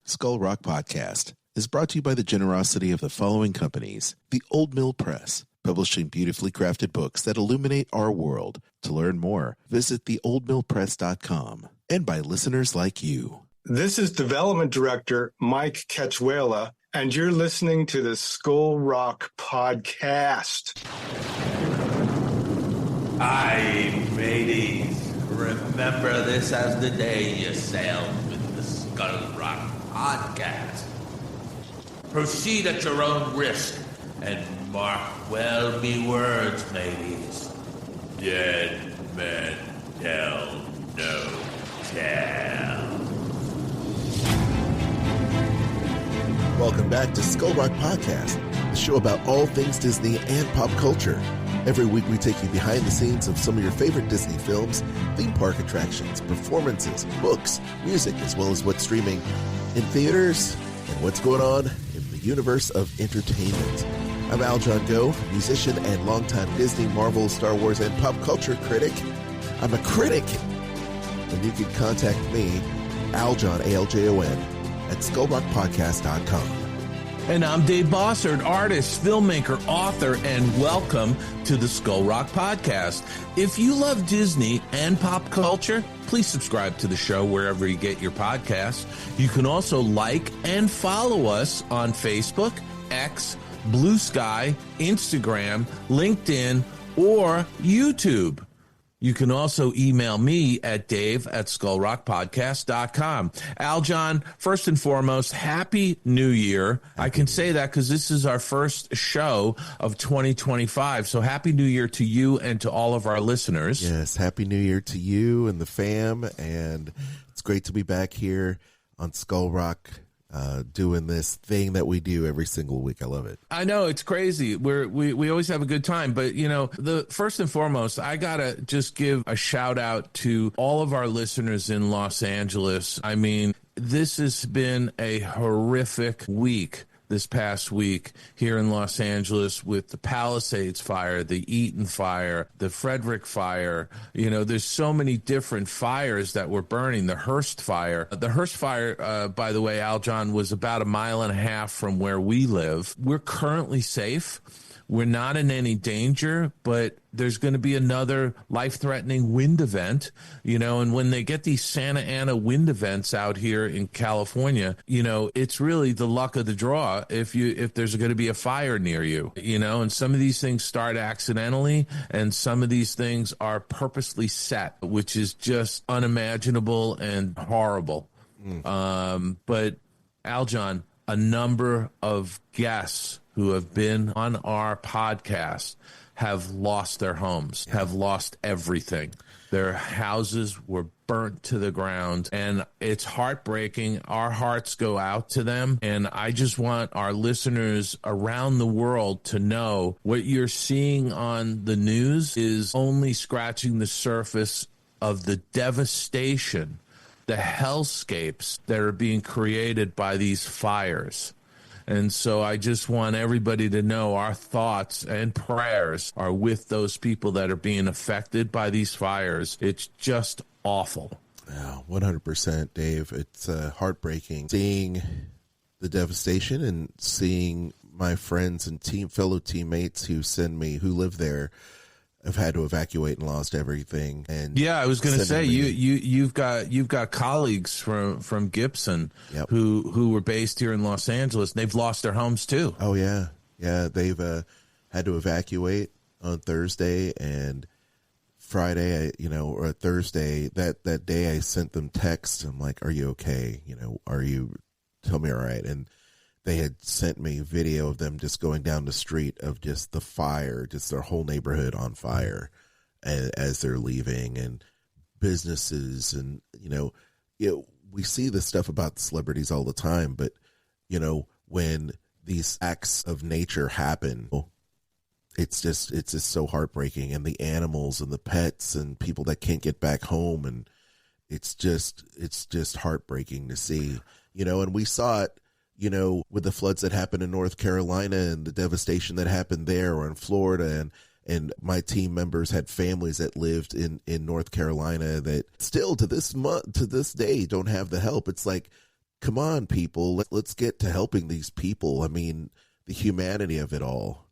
Skull Rock Podcast is brought to you by the generosity of the following companies. The Old Mill Press, publishing beautifully crafted books that illuminate our world. To learn more, visit theoldmillpress.com. And by listeners like you. This is Development Director Mike Ketchwala, and you're listening to the Skull Rock Podcast. Aye, mateys, remember this as the day you sailed with the Skull Rock Podcast. Proceed at your own risk, and mark well me words, mateys. Dead men tell no tale. Welcome back to Skull Rock Podcast, the show about all things Disney and pop culture. Every week we take you behind the scenes of some of your favorite Disney films, theme park attractions, performances, books, music, as well as what's streaming in theaters and what's going on in the universe of entertainment. I'm Aljon, musician and longtime Disney, Marvel, Star Wars, and pop culture critic. I'm a critic, and you can contact me, Aljon, A-L-J-O-N, at skullrockpodcast.com. And I'm Dave Bossert, artist, filmmaker, author, and welcome to the Skull Rock Podcast. If you love Disney and pop culture, please subscribe to the show wherever you get your podcasts. You can also like and follow us on Facebook, X, Blue Sky, Instagram, LinkedIn, or YouTube. You can also email me at dave@skullrockpodcast.com. Aljon, first and foremost, Happy New Year. I can say that because this is our first show of 2025. So Happy New Year to you and to all of our listeners. Yes, Happy New Year to you and the fam. And it's great to be back here on Skull Rock, doing this thing that we do every single week. I love it. I know, it's crazy. We always have a good time, but you know, the first and foremost, I gotta just give a shout out to all of our listeners in Los Angeles. I mean, this has been a horrific week. This past week here in Los Angeles with the Palisades fire, the Eaton fire, the Frederick fire. You know, there's so many different fires that were burning. The Hearst fire. The Hearst fire, by the way, Aljon, was about 1.5 miles from where we live. We're currently safe. We're not in any danger, but there's going to be another life-threatening wind event, you know, and when they get these Santa Ana wind events out here in California, you know, it's really the luck of the draw if there's going to be a fire near you, you know, and some of these things start accidentally and some of these things are purposely set, which is just unimaginable and horrible. But Aljon, a number of guests who have been on our podcast have lost their homes, have lost everything. Their houses were burnt to the ground, and it's heartbreaking. Our hearts go out to them, and I just want our listeners around the world to know what you're seeing on the news is only scratching the surface of the devastation, the hellscapes that are being created by these fires. And so I just want everybody to know our thoughts and prayers are with those people that are being affected by these fires. It's just awful. Yeah, 100%, Dave. It's heartbreaking seeing the devastation and seeing my friends and fellow teammates who live there have had to evacuate and lost everything. And yeah, I was going to say you've got colleagues from Gibson who were based here in Los Angeles. And they've lost their homes too. Oh yeah, they've had to evacuate on Thursday and Friday. Or Thursday that day, I sent them text. I'm like, "Are you okay? Tell me all right." And they had sent me video of them just going down the street of just the fire, just their whole neighborhood on fire as they're leaving, and businesses. And, we see this stuff about celebrities all the time, but, when these acts of nature happen, it's just so heartbreaking. And the animals and the pets and people that can't get back home. And it's just heartbreaking to see, and we saw it, with the floods that happened in North Carolina and the devastation that happened there, or in Florida. And my team members had families that lived in North Carolina that still to this day don't have the help. It's like come on, people, let's get to helping these people. I mean, the humanity of it all.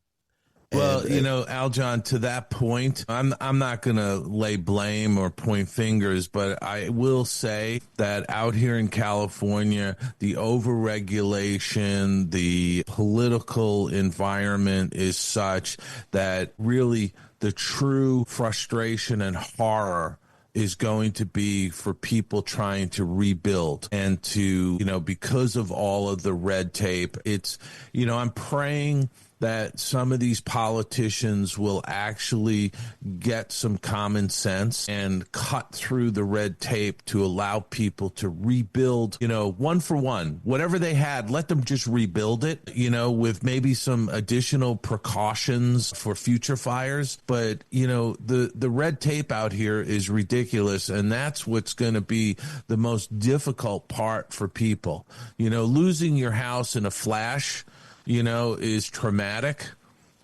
Well, Aljon, to that point, I'm not going to lay blame or point fingers, but I will say that out here in California, the overregulation, the political environment is such that really the true frustration and horror is going to be for people trying to rebuild and to, because of all of the red tape. It's, I'm praying that some of these politicians will actually get some common sense and cut through the red tape to allow people to rebuild, one for one. Whatever they had, let them just rebuild it, with maybe some additional precautions for future fires. But, the red tape out here is ridiculous, and that's what's going to be the most difficult part for people. Losing your house in a flash, is traumatic.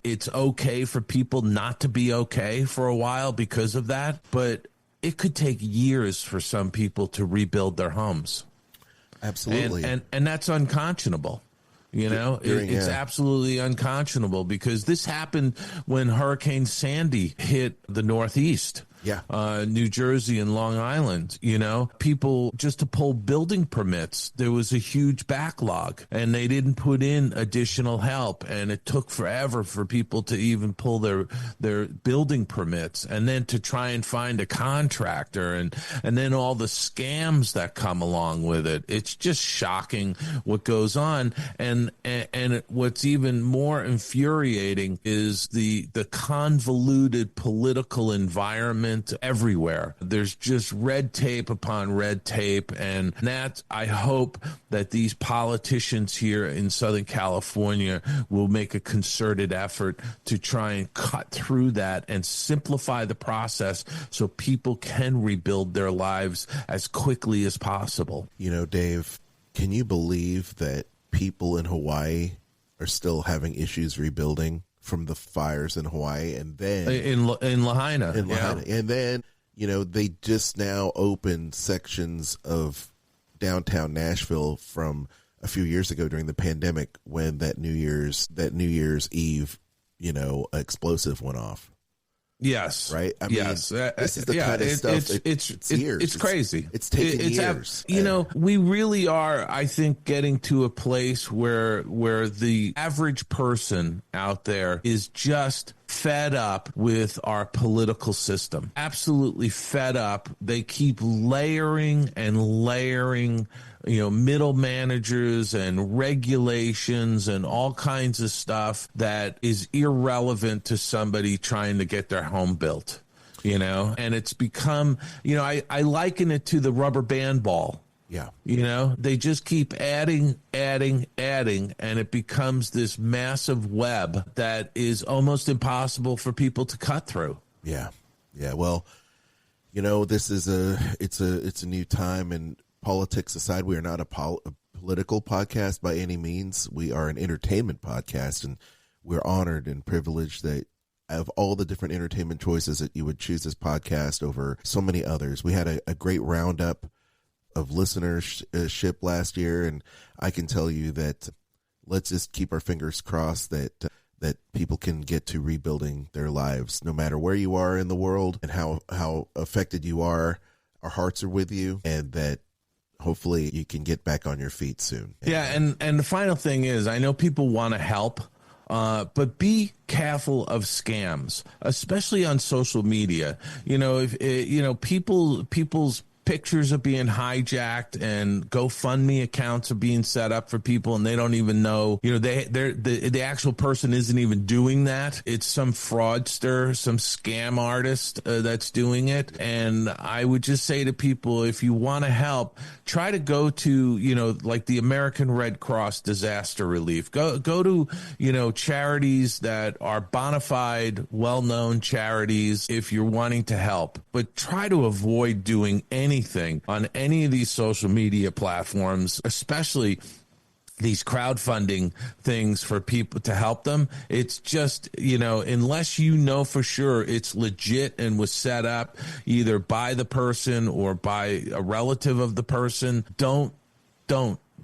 It's okay for people not to be okay for a while because of that, but it could take years for some people to rebuild their homes. Absolutely. And that's unconscionable. It's absolutely unconscionable because this happened when Hurricane Sandy hit the Northeast. Yeah. New Jersey and Long Island, people just to pull building permits. There was a huge backlog and they didn't put in additional help. And it took forever for people to even pull their building permits and then to try and find a contractor and then all the scams that come along with it. It's just shocking what goes on. And what's even more infuriating is the convoluted political environment everywhere. There's just red tape upon red tape, and that I hope that these politicians here in Southern California will make a concerted effort to try and cut through that and simplify the process so people can rebuild their lives as quickly as possible. Dave, can you believe that people in Hawaii are still having issues rebuilding from the fires in Hawaii? And then in Lahaina. And then, they just now opened sections of downtown Nashville from a few years ago during the pandemic when that New Year's Eve, explosive went off. Yes. Right. I mean, this is the kind of stuff. It's years. It's crazy. It's taken years. We really are, I think, getting to a place where the average person out there is just fed up with our political system. Absolutely fed up. They keep layering and layering middle managers and regulations and all kinds of stuff that is irrelevant to somebody trying to get their home built, and it's become, I liken it to the rubber band ball. Yeah. They just keep adding, and it becomes this massive web that is almost impossible for people to cut through. Yeah. Yeah. Well, this is it's a new time, and politics aside, we are not a political podcast by any means. We are an entertainment podcast, and we're honored and privileged that of all the different entertainment choices that you would choose this podcast over so many others. We had a great roundup of listenership last year, and I can tell you that let's just keep our fingers crossed that people can get to rebuilding their lives no matter where you are in the world and how affected you are. Our hearts are with you, and that hopefully you can get back on your feet soon. Yeah, and the final thing is, I know people want to help, but be careful of scams, especially on social media. If people's pictures are being hijacked and GoFundMe accounts are being set up for people and they don't even know, the actual person isn't even doing that. It's some fraudster, some scam artist that's doing it. And I would just say to people, if you want to help, try to go to, like the American Red Cross disaster relief. Go to, charities that are bona fide, well-known charities if you're wanting to help. But try to avoid doing anything on any of these social media platforms, especially these crowdfunding things for people to help them. It's just, unless for sure it's legit and was set up either by the person or by a relative of the person, don't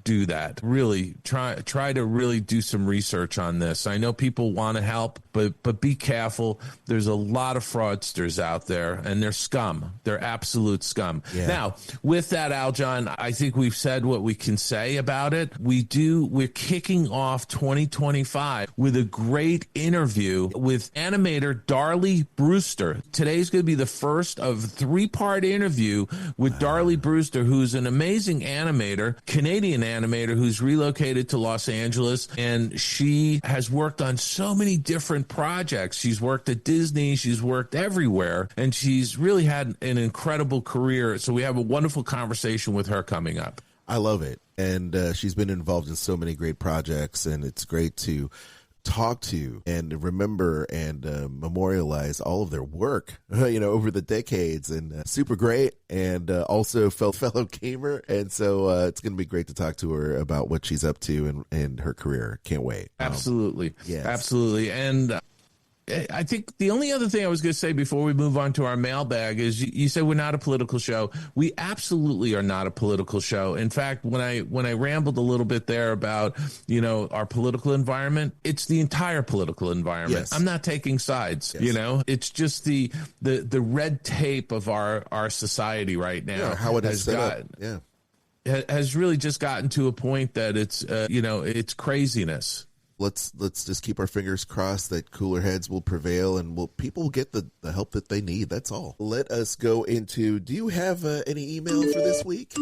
do that. Really try to really do some research on this. I know people want to help, but be careful. There's a lot of fraudsters out there, and they're scum. They're absolute scum. Yeah. Now, with that, Aljon, I think we've said what we can say about it. We're kicking off 2025 with a great interview with animator Darlie Brewster. Today's going to be the first of a 3-part interview with Darlie Brewster, who's an amazing animator, Canadian animator who's relocated to Los Angeles, and she has worked on so many different projects. She's worked at Disney, she's worked everywhere, and she's really had an incredible career. So we have a wonderful conversation with her coming up. I love it. And she's been involved in so many great projects, and it's great to talk to and remember and memorialize all of their work, over the decades, and super great, and also fellow gamer. And so it's going to be great to talk to her about what she's up to and her career. Can't wait. Absolutely. Yes. Absolutely. And I think the only other thing I was going to say before we move on to our mailbag is you said we're not a political show. We absolutely are not a political show. In fact, when I rambled a little bit there about, our political environment, it's the entire political environment. Yes. I'm not taking sides, Yes. It's just the red tape of our society right now. Yeah, how it is set up. Yeah. Has really just gotten to a point that it's, it's craziness. Let's just keep our fingers crossed that cooler heads will prevail and people will get the help that they need. That's all. Let us go into, do you have any email for this week?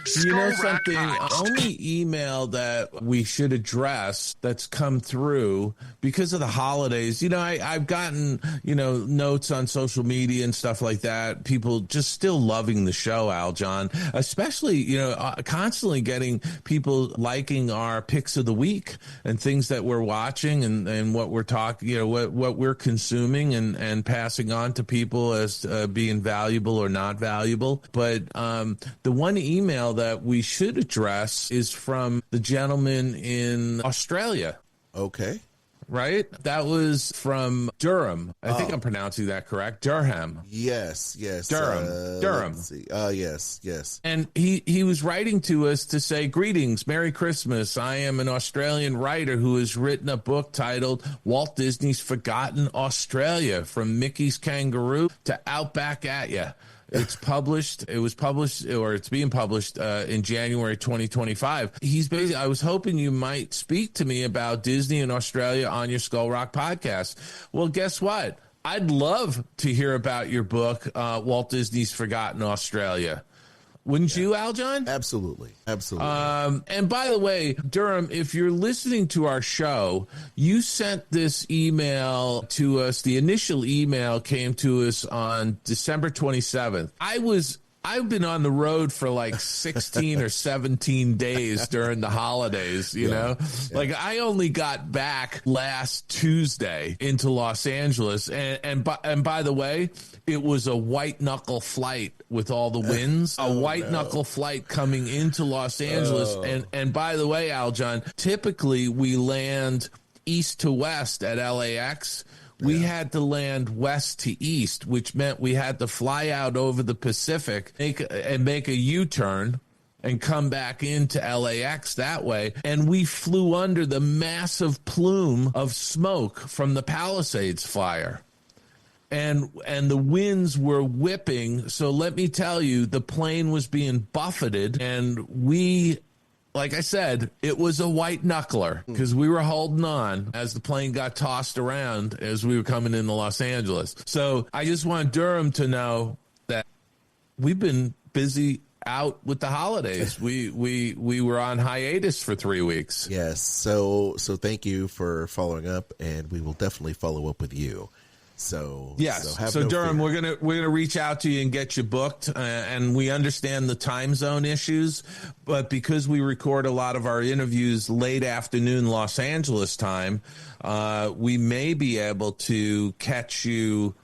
Something, only email that we should address that's come through because of the holidays. I've gotten, notes on social media and stuff like that. People just still loving the show, Aljon, especially, constantly getting people liking our picks of the week and things that we're watching and what we're talking, what we're consuming and passing on to people as being valuable or not valuable. But the one email that we should address is from the gentleman in Australia. Okay. Right? That was from Durham. I think I'm pronouncing that correct. Durham. Yes. Durham. Let's see. Yes. And he was writing to us to say, greetings, Merry Christmas. I am an Australian writer who has written a book titled Walt Disney's Forgotten Australia, From Mickey's Kangaroo to Outback at Ya. It's being published in January 2025. I was hoping you might speak to me about Disney and Australia on your Skull Rock podcast. Well, guess what? I'd love to hear about your book, Walt Disney's Forgotten Australia. Wouldn't you, Aljon? Absolutely. And by the way, Durham, if you're listening to our show, you sent this email to us. The initial email came to us on December 27th. I've been on the road for like 16 or 17 days during the holidays, you know? Like I only got back last Tuesday into Los Angeles. And by the way, it was a white knuckle flight with all the winds, knuckle flight coming into Los Angeles. And by the way, Aljon, typically we land east to west at LAX. We had to land west to east, which meant we had to fly out over the Pacific make a U-turn and come back into LAX that way. And we flew under the massive plume of smoke from the Palisades fire. And the winds were whipping. So let me tell you, the plane was being buffeted, and like I said, it was a white knuckler because we were holding on as the plane got tossed around as we were coming into Los Angeles. So I just want Durham to know that we've been busy out with the holidays. We were on hiatus for 3 weeks. Yes. So thank you for following up, and we will definitely follow up with you. So Durham, we're gonna reach out to you and get you booked, and we understand the time zone issues, but because we record a lot of our interviews late afternoon Los Angeles time, we may be able to catch you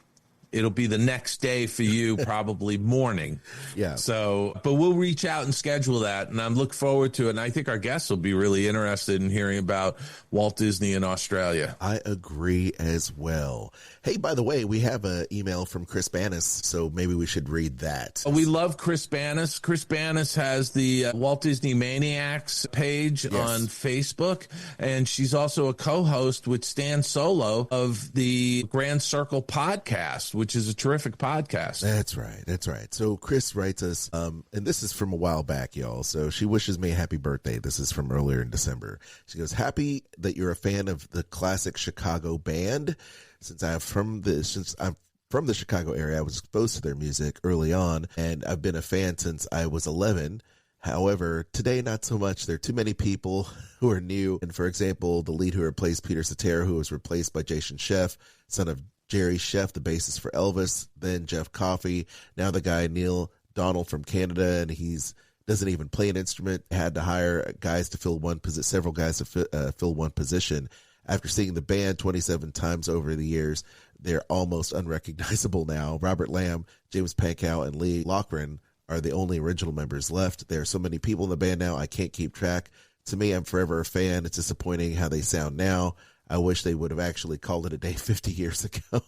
it'll be the next day for you, probably morning. Yeah. So, but we'll reach out and schedule that, and I'm looking forward to it. And I think our guests will be really interested in hearing about Walt Disney in Australia. I agree as well. Hey, by the way, we have an email from Chris Banis, so maybe we should read that. We love Chris Banis. Chris Banis has the Walt Disney Maniacs page on Facebook, and she's also a co-host with Stan Solo of the Grand Circle podcast, which is a terrific podcast. That's right. That's right. So Chris writes us, and this is from a while back, y'all. So she wishes me a happy birthday. This is from earlier in December. She goes, happy that you're a fan of the classic Chicago band. Since I'm from the Chicago area, I was exposed to their music early on, and I've been a fan since I was 11. However, today, not so much. There are too many people who are new. And for example, the lead who replaced Peter Cetera, who was replaced by Jason Scheff, son of Jerry Scheff, the bassist for Elvis, then Jeff Coffey, now the guy Neil Donald from Canada, and he's doesn't even play an instrument, had to hire guys to fill several guys to fill one position. After seeing the band 27 times over the years, they're almost unrecognizable now. Robert Lamb, James Pankow, and Lee Loughran are the only original members left. There are so many people in the band now, I can't keep track. To me, I'm forever a fan. It's disappointing how they sound now. I wish they would have actually called it a day 50 years ago.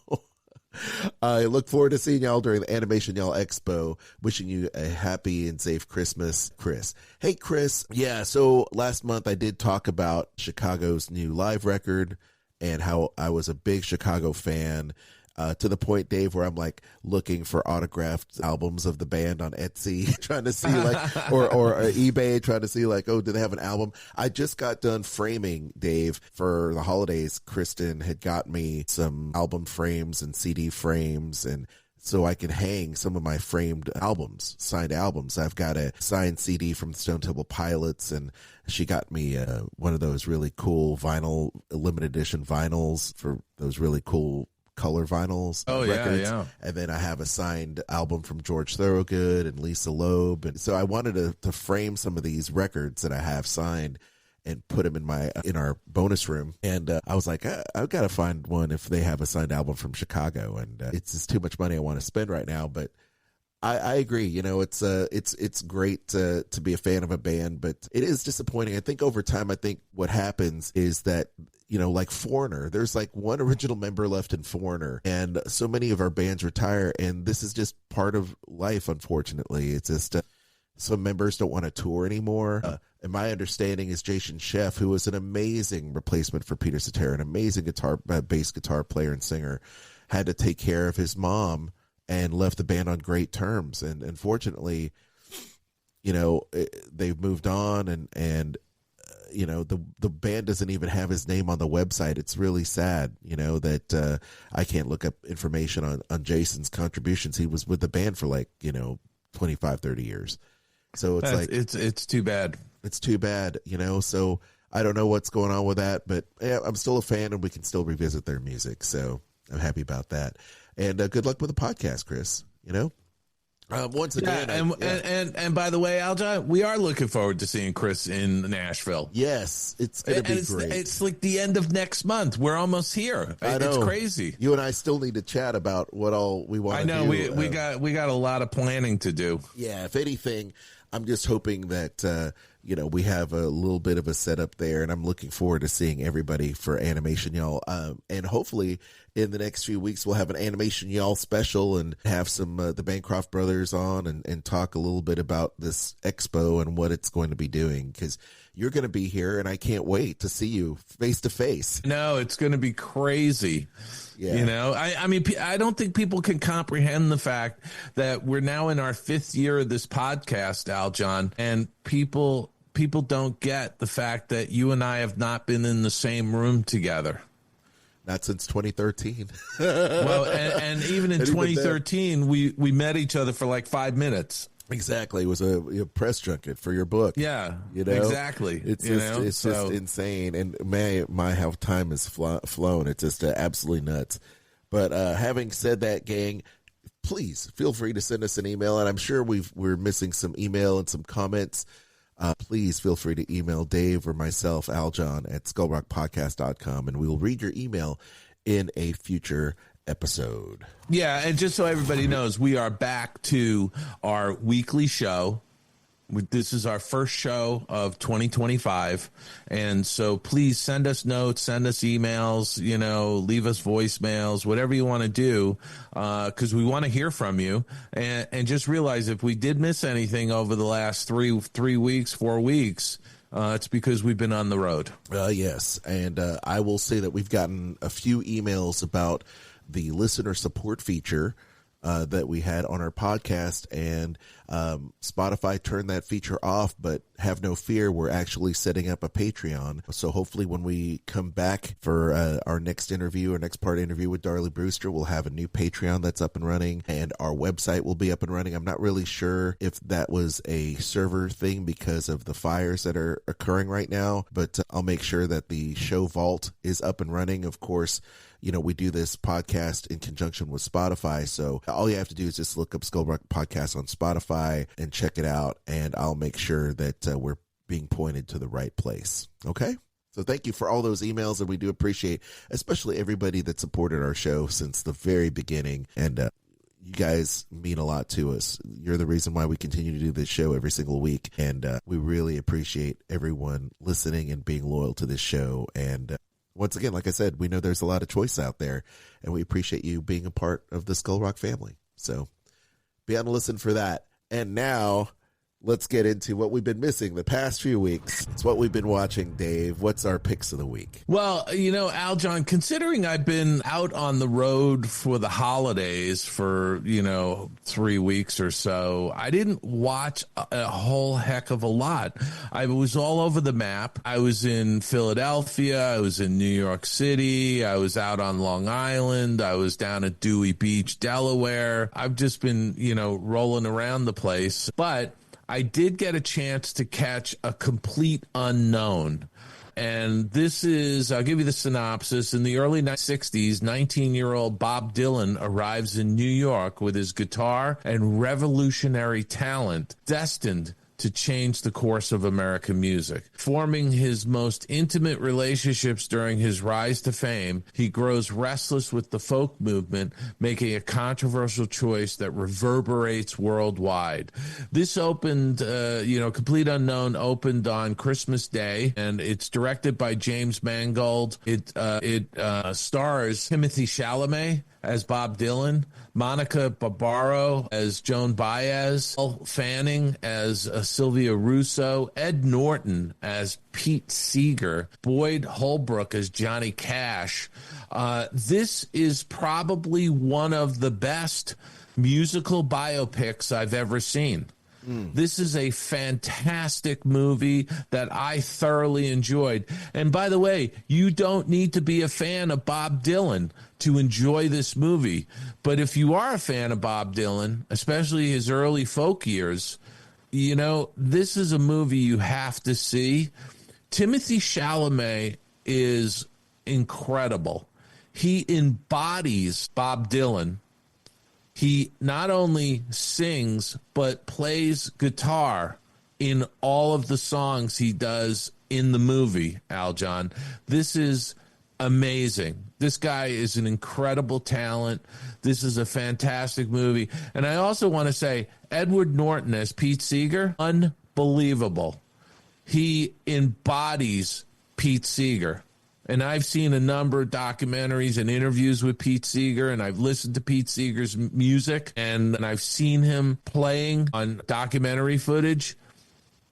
I look forward to seeing y'all during the Animation Y'all Expo. Wishing you a happy and safe Christmas, Chris. Hey, Chris. Yeah, so last month I did talk about Chicago's new live record and how I was a big Chicago fan. To the point, Dave, where I'm like looking for autographed albums of the band on Etsy, trying to see like, or eBay, trying to see like, oh, do they have an album? I just got done framing, Dave, for the holidays. Kristen had got me some album frames and CD frames, and so I can hang some of my framed albums, signed albums. I've got a signed CD from Stone Temple Pilots, and she got me one of those really cool vinyl, limited edition vinyls for those really cool color vinyls. Records. Yeah. And then I have a signed album from George Thorogood and Lisa Loeb. And so I wanted to frame some of these records that I have signed and put them in our bonus room. And I was like, I've got to find one if they have a signed album from Chicago. And it's just too much money I want to spend right now. But I agree. You know, it's great to be a fan of a band, but it is disappointing. I think over time, what happens is that, you know, like Foreigner, there's like one original member left in Foreigner, and so many of our bands retire, and this is just part of life, unfortunately. It's just some members don't want to tour anymore. And my understanding is Jason Scheff, who was an amazing replacement for Peter Cetera, an amazing bass guitar player and singer, had to take care of his mom and left the band on great terms. And unfortunately, you know, they've moved on, and you know, the band doesn't even have his name on the website. It's really sad, you know, that I can't look up information on Jason's contributions. He was with the band for like, you know, 25, 30 years. So it's too bad. It's too bad, you know, so I don't know what's going on with that, but yeah, I'm still a fan and we can still revisit their music. So I'm happy about that. And good luck with the podcast, Chris, you know? Once again, and by the way, Aljon, we are looking forward to seeing Chris in Nashville. Yes, it's going to be great. It's like the end of next month. We're almost here. I know. It's crazy. You and I still need to chat about what all we want to do. I know we got a lot of planning to do. Yeah, if anything, I'm just hoping that you know, we have a little bit of a setup there, and I'm looking forward to seeing everybody for Animation Y'all. And hopefully in the next few weeks, we'll have an Animation Y'all special and have some the Bancroft brothers on and talk a little bit about this expo and what it's going to be doing, because you're going to be here, and I can't wait to see you face to face. No, it's going to be crazy. Yeah. You know, I mean, I don't think people can comprehend the fact that we're now in our 5th year of this podcast, Aljon, and people don't get the fact that you and I have not been in the same room together. Not since 2013. Well, and even in 2013, we met each other for like 5 minutes. Exactly. It was a press junket for your book. Yeah, you know? Exactly. It's just insane. And how time has flown. It's just absolutely nuts. But having said that, gang, please feel free to send us an email. And I'm sure we're missing some email and some comments. Please feel free to email Dave or myself, Aljon, at skullrockpodcast.com, and we will read your email in a future episode. Yeah, and just so everybody knows, we are back to our weekly show. This is our first show of 2025, and so please send us notes, send us emails, leave us voicemails, whatever you want to do, because we want to hear from you. And just realize if we did miss anything over the last 4 weeks, it's because we've been on the road. Yes, and I will say that we've gotten a few emails about the listener support feature that we had on our podcast, and Spotify turned that feature off, but have no fear, we're actually setting up a Patreon. So hopefully when we come back for our next part interview with Darlie Brewster, we'll have a new Patreon that's up and running, and our website will be up and running. I'm not really sure if that was a server thing because of the fires that are occurring right now, but I'll make sure that the show vault is up and running. Of course, we do this podcast in conjunction with Spotify, so all you have to do is just look up Skull Rock Podcast on Spotify and check it out, and I'll make sure that we're being pointed to the right place. Okay? So thank you for all those emails, and we do appreciate, especially everybody that supported our show since the very beginning, and you guys mean a lot to us. You're the reason why we continue to do this show every single week, and we really appreciate everyone listening and being loyal to this show, and once again, like I said, we know there's a lot of choice out there, and we appreciate you being a part of the Skull Rock family. So be on the listen for that. And now let's get into what we've been missing the past few weeks. It's what we've been watching, Dave. What's our picks of the week? Well, Aljon, considering I've been out on the road for the holidays for, 3 weeks or so, I didn't watch a whole heck of a lot. I was all over the map. I was in Philadelphia. I was in New York City. I was out on Long Island. I was down at Dewey Beach, Delaware. I've just been, rolling around the place. But I did get a chance to catch A Complete Unknown. And this is, I'll give you the synopsis. In the early 60s, 19-year-old Bob Dylan arrives in New York with his guitar and revolutionary talent, destined to change the course of American music. Forming his most intimate relationships during his rise to fame, he grows restless with the folk movement, making a controversial choice that reverberates worldwide. This opened, Complete Unknown opened on Christmas Day, and it's directed by James Mangold. It stars Timothée Chalamet as Bob Dylan, Monica Barbaro as Joan Baez, Elle Fanning as Sylvia Russo, Ed Norton as Pete Seeger, Boyd Holbrook as Johnny Cash. This is probably one of the best musical biopics I've ever seen. This is a fantastic movie that I thoroughly enjoyed. And by the way, you don't need to be a fan of Bob Dylan to enjoy this movie. But if you are a fan of Bob Dylan, especially his early folk years, this is a movie you have to see. Timothée Chalamet is incredible. He embodies Bob Dylan. He not only sings, but plays guitar in all of the songs he does in the movie, Aljon. This is amazing. This guy is an incredible talent. This is a fantastic movie. And I also want to say, Edward Norton as Pete Seeger, unbelievable. He embodies Pete Seeger. And I've seen a number of documentaries and interviews with Pete Seeger, and I've listened to Pete Seeger's music, and I've seen him playing on documentary footage.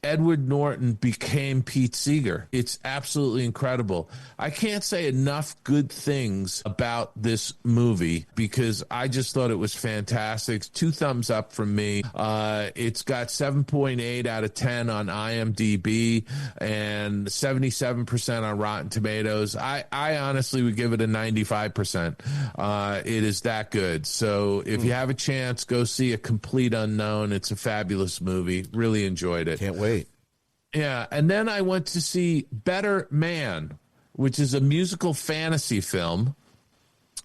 Edward Norton became Pete Seeger. It's absolutely incredible. I can't say enough good things about this movie because I just thought it was fantastic. 2 thumbs up from me. It's got 7.8 out of 10 on IMDb and 77% on Rotten Tomatoes. I honestly would give it a 95%. It is that good. So if you have a chance, go see A Complete Unknown. It's a fabulous movie. Really enjoyed it. Can't wait. Yeah, and then I went to see Better Man, which is a musical fantasy film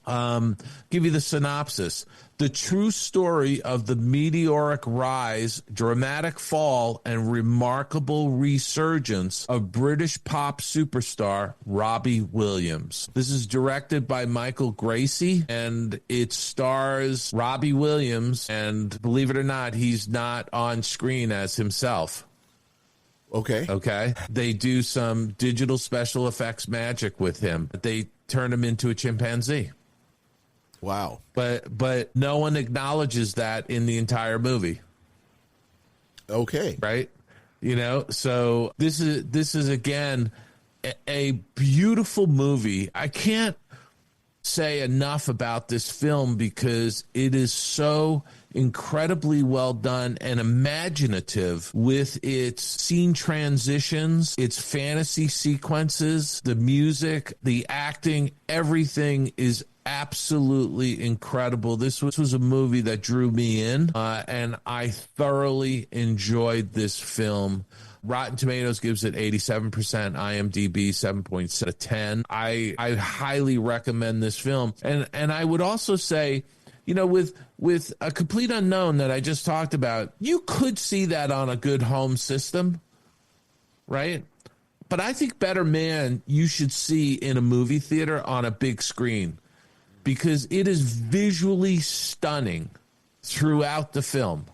Give you the synopsis. The true story of the meteoric rise, dramatic fall, and remarkable resurgence of British pop superstar Robbie Williams. This is directed by Michael Gracie, and it stars Robbie Williams, and believe it or not, he's not on screen as himself. Okay. They do some digital special effects magic with him. They turn him into a chimpanzee. Wow. But no one acknowledges that in the entire movie. Okay. Right? So this is again a beautiful movie. I can't say enough about this film because it is so incredibly well done and imaginative with its scene transitions, its fantasy sequences, the music, the acting, everything is absolutely incredible. This was a movie that drew me in, and I thoroughly enjoyed this film. Rotten Tomatoes gives it 87%, IMDb 7.6 out of 10. I highly recommend this film. And I would also say, with A Complete Unknown that I just talked about, you could see that on a good home system, right? But I think Better Man you should see in a movie theater on a big screen because it is visually stunning throughout the film.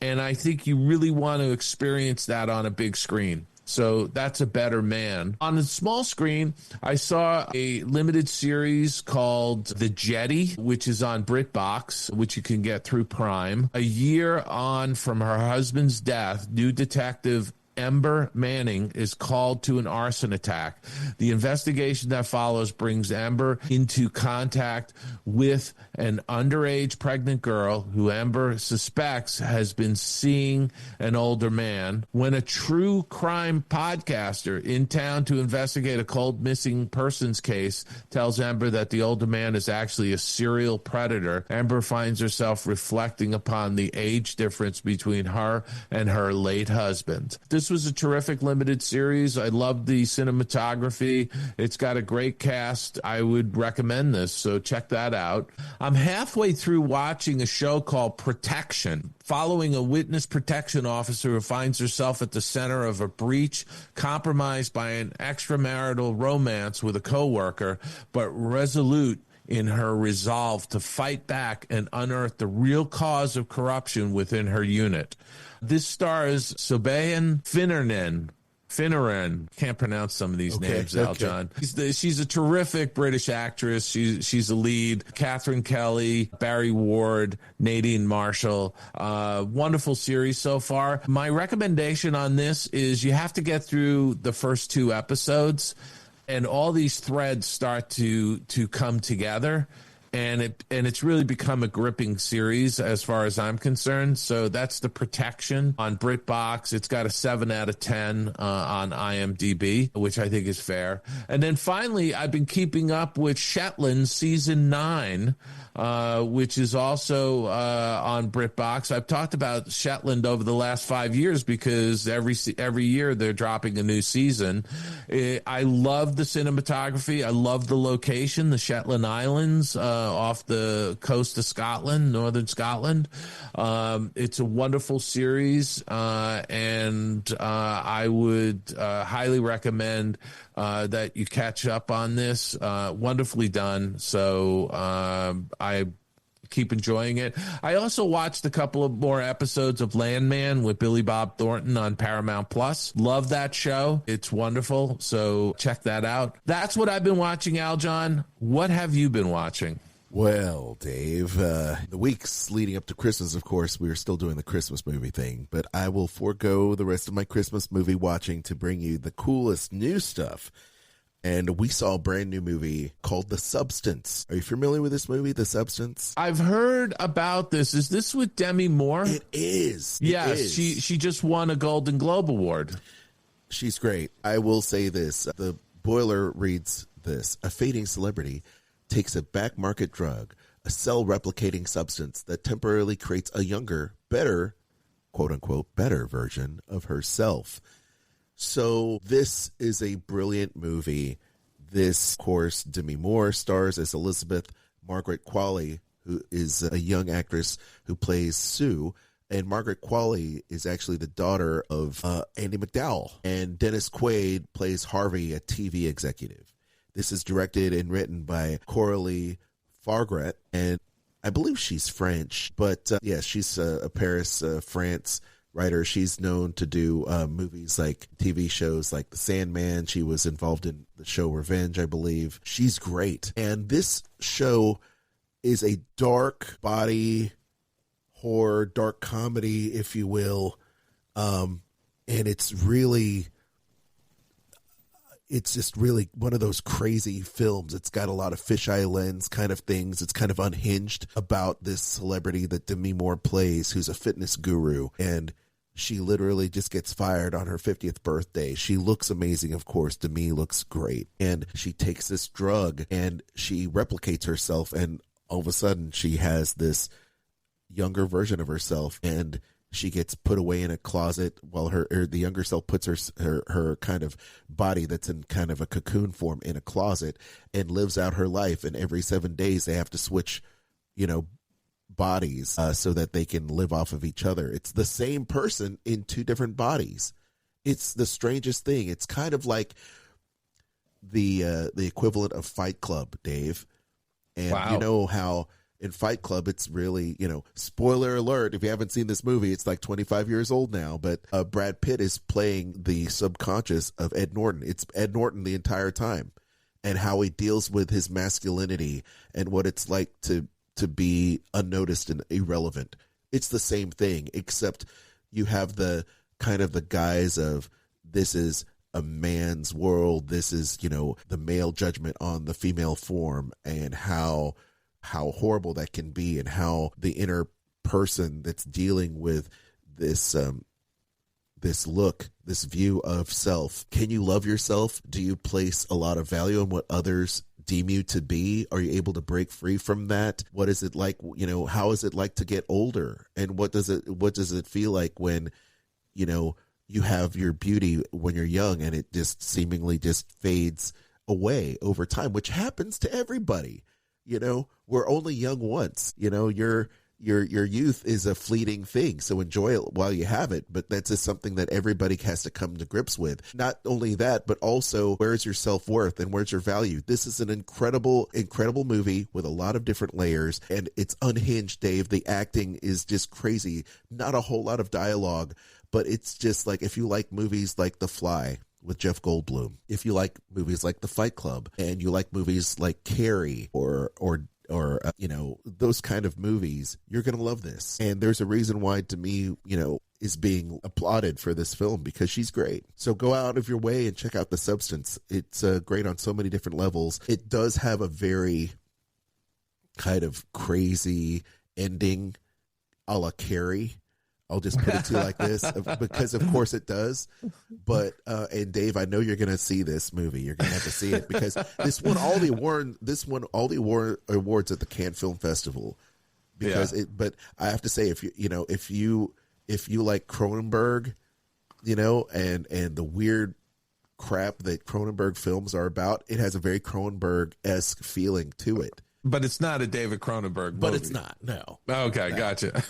And I think you really want to experience that on a big screen. So that's A Better Man. On the small screen, I saw a limited series called The Jetty, which is on BritBox, which you can get through Prime. A year on from her husband's death, new detective Ember Manning is called to an arson attack. The investigation that follows brings Ember into contact with an underage pregnant girl who Ember suspects has been seeing an older man. When a true crime podcaster in town to investigate a cold missing persons case tells Ember that the older man is actually a serial predator, Ember finds herself reflecting upon the age difference between her and her late husband. This was a terrific limited series. I love the cinematography. It's got a great cast. I would recommend this, so check that out. I'm halfway through watching a show called Protection, following a witness protection officer who finds herself at the center of a breach, compromised by an extramarital romance with a coworker, but resolute in her resolve to fight back and unearth the real cause of corruption within her unit. This stars Sobayan Finneran. Can't pronounce some of these names, Aljon. She's a terrific British actress. She's a lead. Catherine Kelly, Barry Ward, Nadine Marshall. Wonderful series so far. My recommendation on this is you have to get through the first 2 episodes, and all these threads start to come together. And it's really become a gripping series as far as I'm concerned. So that's The Protection on BritBox. It's got a 7 out of 10 on IMDb, which I think is fair. And then finally, I've been keeping up with Shetland Season 9, which is also on BritBox. I've talked about Shetland over the last 5 years because every year they're dropping a new season. I love the cinematography. I love the location, the Shetland Islands, off the coast of Scotland, northern Scotland. It's a wonderful series, and I would highly recommend that you catch up on this. Wonderfully done. So I keep enjoying it. I also watched a couple of more episodes of Landman with Billy Bob Thornton on Paramount Plus. Love that show. It's wonderful. So check that out. That's what I've been watching, Aljon. What have you been watching? Well, Dave, the weeks leading up to Christmas, of course, we are still doing the Christmas movie thing, but I will forego the rest of my Christmas movie watching to bring you the coolest new stuff. And we saw a brand new movie called The Substance. Are you familiar with this movie, The Substance? I've heard about this. Is this with Demi Moore? It is. Yes, she just won a Golden Globe Award. She's great. I will say this. The boiler reads this. A fading celebrity takes a back market drug, a cell-replicating substance that temporarily creates a younger, better, quote-unquote, better version of herself. So this is a brilliant movie This, of course, Demi Moore stars as Elizabeth. Margaret Qualley, who is a young actress who plays Sue. And Margaret Qualley is actually the daughter of Andy McDowell. And Dennis Quaid plays Harvey, a TV executive. This is directed and written by Coralie Fargret. And I believe she's French. But yeah, she's a Paris, France writer. She's known to do movies like TV shows like The Sandman. She was involved in the show Revenge, I believe. She's great. And this show is a dark body horror, dark comedy, if you will. And it's just really one of those crazy films. It's got a lot of fisheye lens kind of things. It's kind of unhinged about this celebrity that Demi Moore plays, who's a fitness guru. And she literally just gets fired on her 50th birthday. She looks amazing, of course. Demi looks great. And she takes this drug and she replicates herself. And all of a sudden she has this younger version of herself, and she gets put away in a closet while the younger self puts her kind of body that's in kind of a cocoon form in a closet and lives out her life. And every 7 days they have to switch, bodies so that they can live off of each other. It's the same person in two different bodies. It's the strangest thing. It's kind of like the equivalent of Fight Club, Dave. And wow. You know how in Fight Club, it's really, spoiler alert, if you haven't seen this movie, it's like 25 years old now, but Brad Pitt is playing the subconscious of Ed Norton. It's Ed Norton the entire time, and how he deals with his masculinity and what it's like to be unnoticed and irrelevant. It's the same thing, except you have the kind of the guise of this is a man's world. This is, the male judgment on the female form, and how horrible that can be, and how the inner person that's dealing with this this view of self. Can you love yourself? Do you place a lot of value on what others deem you to be? Are you able to break free from that? What is it like, how is it like to get older? And what does it feel like when, you have your beauty when you're young and it just seemingly just fades away over time, which happens to everybody. We're only young once. Your youth is a fleeting thing, so enjoy it while you have it. But that's just something that everybody has to come to grips with. Not only that, but also, where's your self-worth and where's your value? This is an incredible movie with a lot of different layers, and it's unhinged, Dave. The acting is just crazy. Not a whole lot of dialogue, but it's just like, if you like movies like The Fly with Jeff Goldblum, if you like movies like The Fight Club, and you like movies like Carrie or those kind of movies, you're going to love this. And there's a reason why Demi, is being applauded for this film, because she's great. So go out of your way and check out The Substance. It's great on so many different levels. It does have a very kind of crazy ending a la Carrie. I'll just put it to you like this, because of course it does. But and Dave, I know you're going to see this movie. You're going to have to see it, because this won all the awards at the Cannes Film Festival. Because but I have to say, if you like Cronenberg, and the weird crap that Cronenberg films are about, it has a very Cronenberg-esque feeling to it. But it's not a David Cronenberg movie. But it's not, no. Okay, no. Gotcha.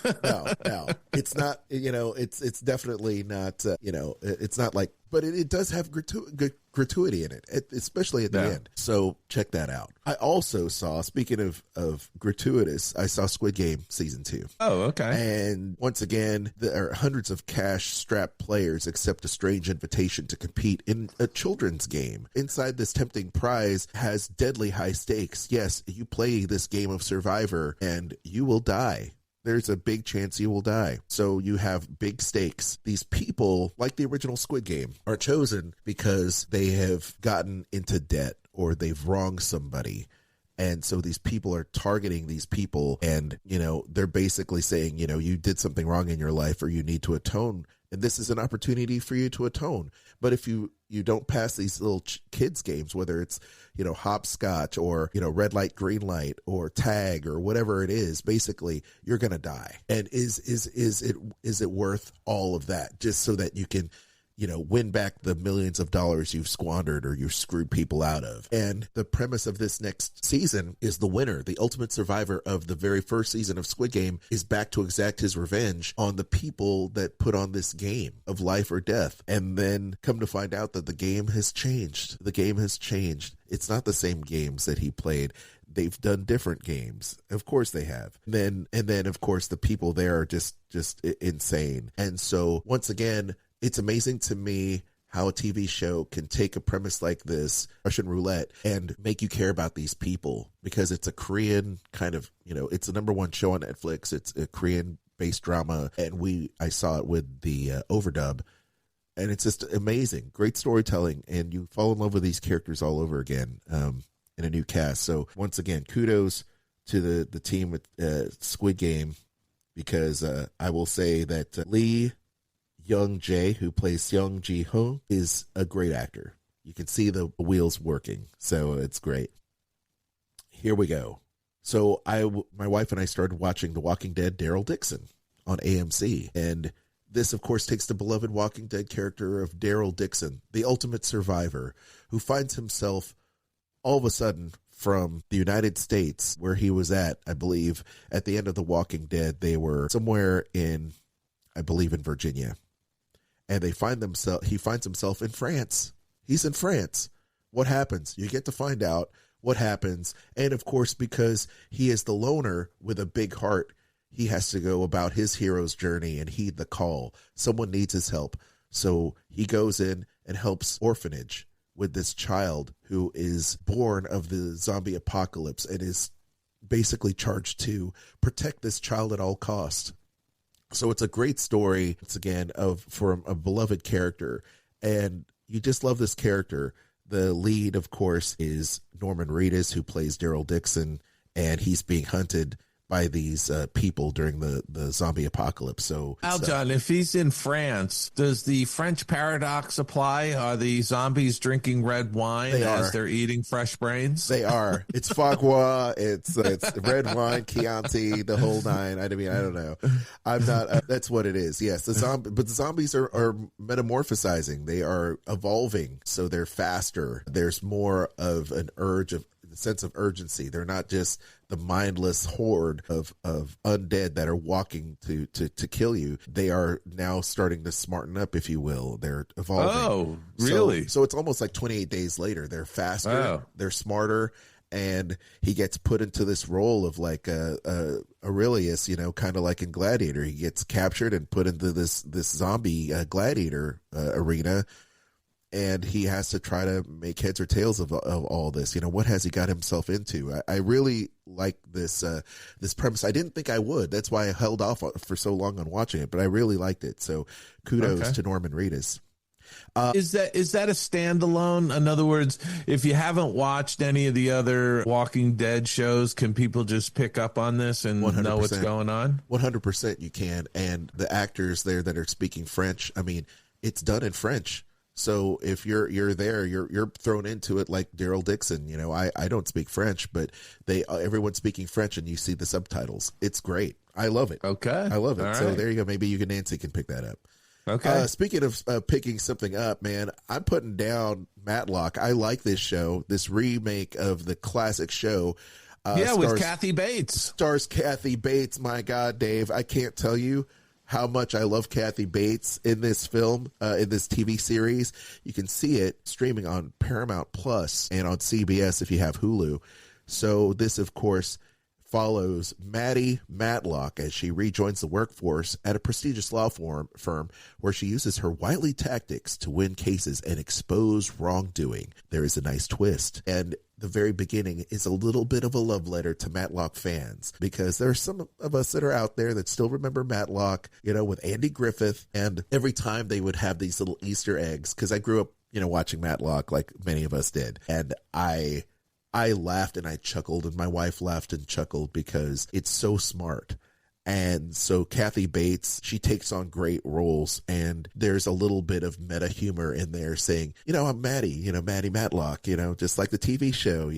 No. It's not, it's definitely not, it's not like, but it does have gratuity in it, especially at the end. So check that out. I also saw, speaking of gratuitous, I saw Squid Game season 2. Oh, okay. And once again, there are hundreds of cash-strapped players accept a strange invitation to compete in a children's game. Inside this tempting prize has deadly high stakes. Yes, you play this game of Survivor and you will die. There's a big chance you will die. So you have big stakes. These people, like the original Squid Game, are chosen because they have gotten into debt or they've wronged somebody. And so these people are targeting these people, and, they're basically saying, you did something wrong in your life or you need to atone. And this is an opportunity for you to atone. But if you don't pass these little kids games, whether it's, hopscotch or, red light, green light, or tag, or whatever it is, basically you're going to die. And is it worth all of that just so that you can, win back the millions of dollars you've squandered or you've screwed people out of. And the premise of this next season is the winner, the ultimate survivor of the very first season of Squid Game, is back to exact his revenge on the people that put on this game of life or death. And then come to find out that the game has changed. The game has changed. It's not the same games that he played. They've done different games. Of course they have. And then of course the people there are just insane. And so once again, it's amazing to me how a TV show can take a premise like this, Russian roulette, and make you care about these people, because it's a Korean kind of, it's the number one show on Netflix. It's a Korean based drama. And I saw it with the overdub, and it's just amazing. Great storytelling. And you fall in love with these characters all over again, in a new cast. So once again, kudos to the team with Squid Game, because I will say that Lee Young Jae, who plays Young Ji Hoon, is a great actor. You can see the wheels working, so it's great. Here we go. So my wife and I started watching The Walking Dead, Daryl Dixon on AMC, and this, of course, takes the beloved Walking Dead character of Daryl Dixon, the ultimate survivor, who finds himself all of a sudden from the United States, where he was at, I believe, at the end of The Walking Dead. They were somewhere in, I believe, in Virginia. And he finds himself in France. He's in France. What happens? You get to find out what happens. And of course, because he is the loner with a big heart, he has to go about his hero's journey and heed the call. Someone needs his help. So he goes in and helps orphanage with this child who is born of the zombie apocalypse and is basically charged to protect this child at all costs. So it's a great story, once again, for a beloved character, and you just love this character. The lead, of course, is Norman Reedus, who plays Daryl Dixon, and he's being hunted by these people during the zombie apocalypse. So, Aljon, if he's in France, does the French paradox apply? Are the zombies drinking red wine as they're eating fresh brains? They are. It's Fagua. It's red wine, Chianti, the whole nine. I don't know. I'm not. That's what it is. Yes, but the zombies are metamorphosizing. They are evolving, so they're faster. There's more of an sense of urgency. They're not just the mindless horde of undead that are walking to kill you. They are now starting to smarten up, if you will. They're evolving. Oh, really? So it's almost like 28 days later. They're faster, they're smarter, and he gets put into this role of like Aurelius, kind of like in Gladiator. He gets captured and put into this zombie gladiator arena, and he has to try to make heads or tails of all this. What has he got himself into? I really like this premise. I didn't think I would. That's why I held off for so long on watching it, but I really liked it. So kudos to Norman Reedus. Is that a standalone? In other words, if you haven't watched any of the other Walking Dead shows, can people just pick up on this and 100%. Know what's going on? 100% you can. And the actors there that are speaking French, it's done in French. So if you're there, you're thrown into it like Daryl Dixon. I don't speak French, but everyone's speaking French, and you see the subtitles. It's great. I love it. Okay, I love it. All so right. There you go. Maybe Nancy can pick that up. Okay. Speaking of picking something up, man, I'm putting down Matlock. I like this show, this remake of the classic show. With Kathy Bates. Stars Kathy Bates. My God, Dave, I can't tell you how much I love Kathy Bates in this film, in this TV series. You can see it streaming on Paramount Plus and on CBS if you have Hulu. So this, of course, follows Maddie Matlock as she rejoins the workforce at a prestigious law firm where she uses her wily tactics to win cases and expose wrongdoing. There is a nice twist, and the very beginning is a little bit of a love letter to Matlock fans, because there are some of us that are out there that still remember Matlock, with Andy Griffith, and every time they would have these little Easter eggs, because I grew up, watching Matlock like many of us did, and I laughed and I chuckled, and my wife laughed and chuckled because it's so smart. And so Kathy Bates, she takes on great roles, and there's a little bit of meta humor in there saying, I'm Maddie, Maddie Matlock, just like the TV show,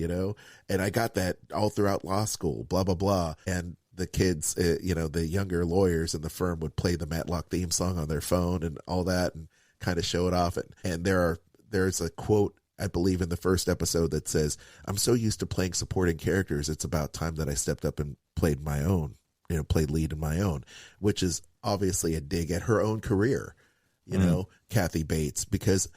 and I got that all throughout law school, blah, blah, blah. And the kids, the younger lawyers in the firm would play the Matlock theme song on their phone and all that, and kind of show it off. And there's a quote, I believe, in the first episode that says, "I'm so used to playing supporting characters. It's about time that I stepped up and played my own, played lead in my own," which is obviously a dig at her own career, Kathy Bates, because,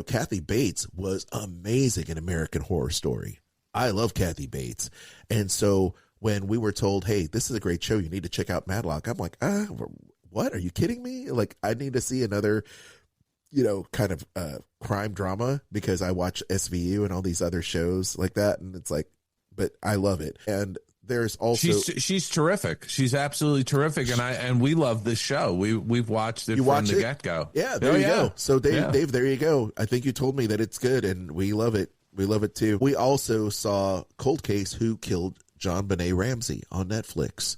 Kathy Bates was amazing in American Horror Story. I love Kathy Bates. And so when we were told, hey, this is a great show, you need to check out Matlock, I'm like, what? Are you kidding me? Like, I need to see another, kind of crime drama, because I watch SVU and all these other shows like that. And it's like, but I love it. And there's also she's terrific. She's absolutely terrific, and we love this show. We've watched it from the get go. Yeah, there you go. So Dave, there you go. I think you told me that it's good, and we love it. We love it too. We also saw Cold Case: Who Killed John Benet Ramsey on Netflix.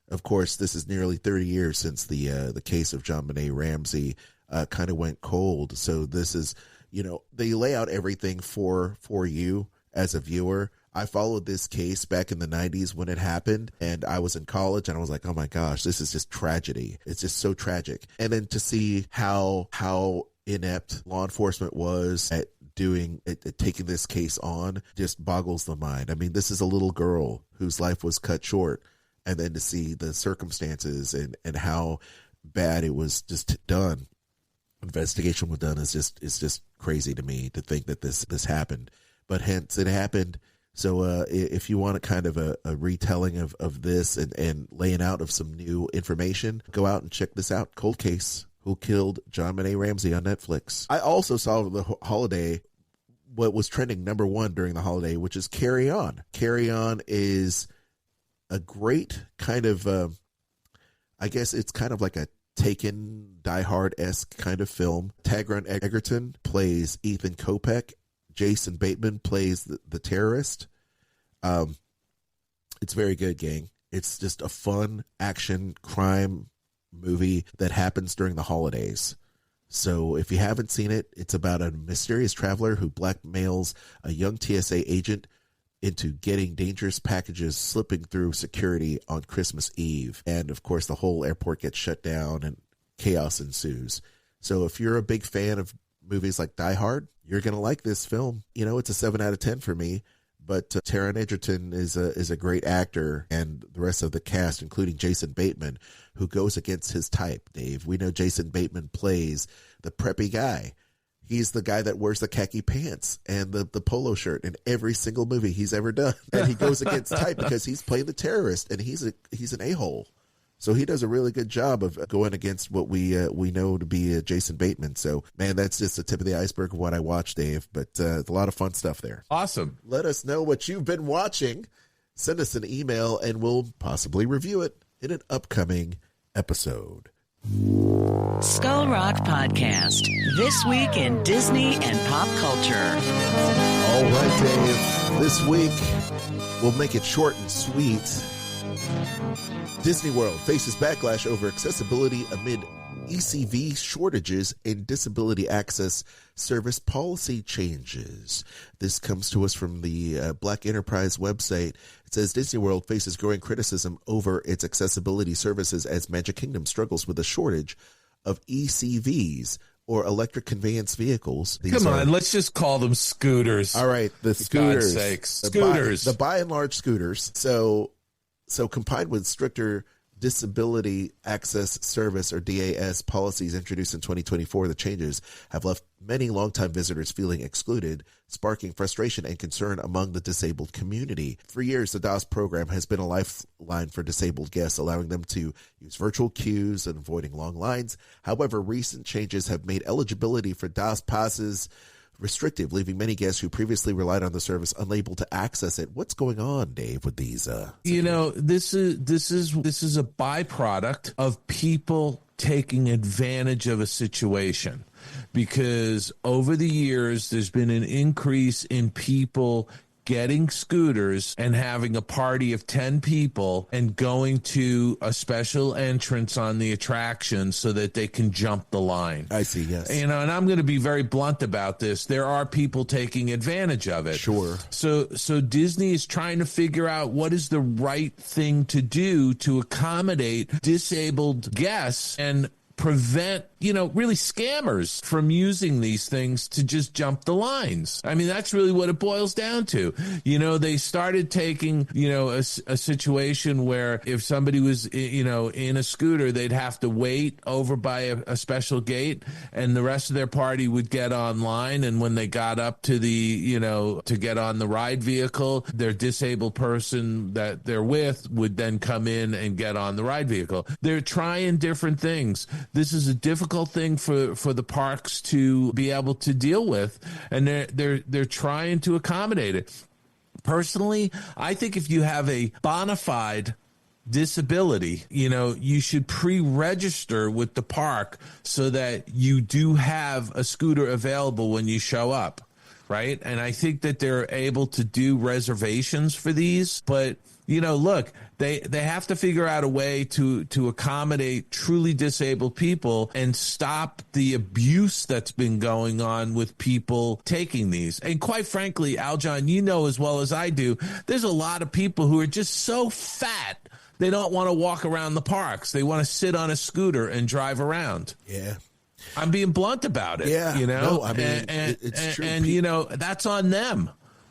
Of course, this is nearly 30 years since the case of John Benet Ramsey kind of went cold. So this is, they lay out everything for you as a viewer. I followed this case back in the 90s when it happened, and I was in college, and I was like, oh my gosh, this is just tragedy. It's just so tragic. And then to see how inept law enforcement was at taking this case on just boggles the mind. I mean, this is a little girl whose life was cut short, and then to see the circumstances and how bad it was just done, investigation was done, is just crazy to me to think that this happened. But hence it happened. So if you want a kind of a retelling of this and laying out of some new information, go out and check this out. Cold Case: Who Killed John Benet Ramsey on Netflix. I also saw the holiday, what was trending number one during the holiday, which is Carry On. Carry On is a great kind of, I guess it's kind of like a Taken, Die Hard-esque kind of film. Taron Egerton plays Ethan Kopech. Jason Bateman plays the terrorist. It's very good, gang. It's just a fun action crime movie that happens during the holidays. So if you haven't seen it, it's about a mysterious traveler who blackmails a young TSA agent into getting dangerous packages slipping through security on Christmas Eve. And of course, the whole airport gets shut down and chaos ensues. So if you're a big fan of movies like Die Hard, you're going to like this film. It's a 7 out of 10 for me, but Taron Egerton is a great actor, and the rest of the cast, including Jason Bateman, who goes against his type, Dave. We know Jason Bateman plays the preppy guy. He's the guy that wears the khaki pants and the polo shirt in every single movie he's ever done. And he goes against type because he's playing the terrorist, and he's an a-hole. So he does a really good job of going against what we know to be Jason Bateman. So, man, that's just the tip of the iceberg of what I watched, Dave. But a lot of fun stuff there. Awesome. Let us know what you've been watching. Send us an email, and we'll possibly review it in an upcoming episode. Skull Rock Podcast. This week in Disney and pop culture. All right, Dave. This week, we'll make it short and sweet. Disney World faces backlash over accessibility amid ECV shortages and disability access service policy changes. This comes to us from the Black Enterprise website. It says Disney World faces growing criticism over its accessibility services as Magic Kingdom struggles with a shortage of ECVs, or electric conveyance vehicles. Come on, let's just call them scooters. All right, the scooters. For God's sakes. Scooters. The by and large scooters. So combined with stricter disability access service, or DAS, policies introduced in 2024, the changes have left many longtime visitors feeling excluded, sparking frustration and concern among the disabled community. For years, the DAS program has been a lifeline for disabled guests, allowing them to use virtual queues and avoiding long lines. However, recent changes have made eligibility for DAS passes restrictive, leaving many guests who previously relied on the service unable to access it. What's going on, Dave, with these? This is a byproduct of people taking advantage of a situation, because over the years there's been an increase in people getting scooters and having a party of 10 people and going to a special entrance on the attraction so that they can jump the line. I see, yes. And I'm going to be very blunt about this. There are people taking advantage of it. Sure. So Disney is trying to figure out what is the right thing to do to accommodate disabled guests. And prevent, really scammers from using these things to just jump the lines. I mean, that's really what it boils down to. They started taking, a situation where if somebody was, in a scooter, they'd have to wait over by a special gate, and the rest of their party would get online. And when they got up to to get on the ride vehicle, their disabled person that they're with would then come in and get on the ride vehicle. They're trying different things. This is a difficult thing for the parks to be able to deal with, and they're trying to accommodate it. Personally, I think if you have a bona fide disability, you should pre-register with the park so that you do have a scooter available when you show up, right? And I think that they're able to do reservations for these, but look, they have to figure out a way to accommodate truly disabled people and stop the abuse that's been going on with people taking these. And quite frankly, Aljon, as well as I do, there's a lot of people who are just so fat they don't want to walk around the parks. They want to sit on a scooter and drive around. Yeah. I'm being blunt about it. Yeah. No, I mean, it's true. And that's on them.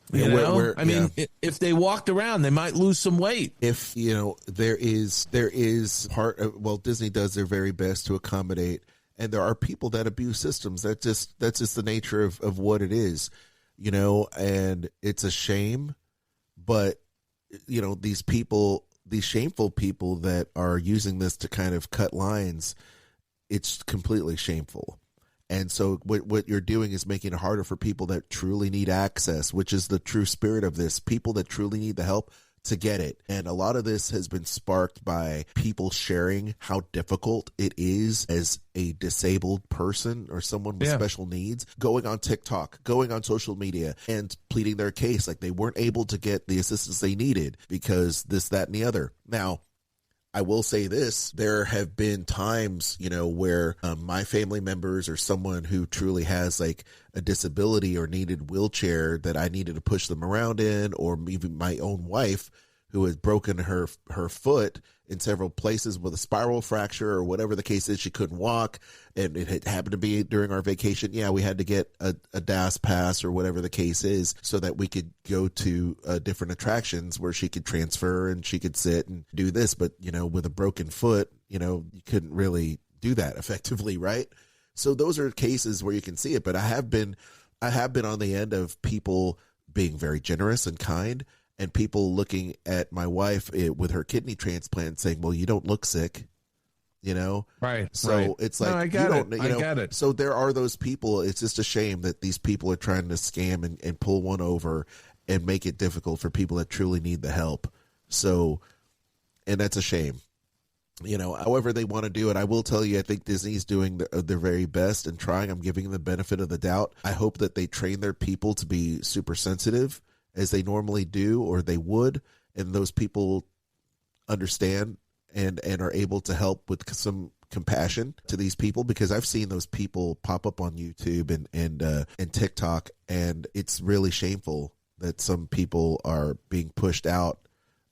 If they walked around, they might lose some weight. If, there is part of, Disney does their very best to accommodate, and there are people that abuse systems. That's just the nature of what it is, and it's a shame, but, these shameful people that are using this to kind of cut lines, it's completely shameful. And so what you're doing is making it harder for people that truly need access, which is the true spirit of this, people that truly need the help to get it. And a lot of this has been sparked by people sharing how difficult it is as a disabled person or someone with special needs, going on TikTok, going on social media and pleading their case like they weren't able to get the assistance they needed because this, that, and the other. Now, I will say this, there have been times, where my family members or someone who truly has like a disability or needed wheelchair that I needed to push them around in, or even my own wife who has broken her foot in several places with a spiral fracture or whatever the case is, she couldn't walk, and it had happened to be during our vacation. Yeah, we had to get a DAS pass or whatever the case is so that we could go to different attractions where she could transfer and she could sit and do this. But, with a broken foot, you couldn't really do that effectively, right? So those are cases where you can see it. But I have been on the end of people being very generous and kind, and people looking at my wife with her kidney transplant saying, well, you don't look sick, Right. So it's like, I get it. So there are those people. It's just a shame that these people are trying to scam and pull one over and make it difficult for people that truly need the help. So, and that's a shame. However they want to do it. I will tell you, I think Disney's doing their very best and trying. I'm giving them the benefit of the doubt. I hope that they train their people to be super sensitive as they normally do, or they would, and those people understand and are able to help with some compassion to these people, because I've seen those people pop up on YouTube and TikTok, and it's really shameful that some people are being pushed out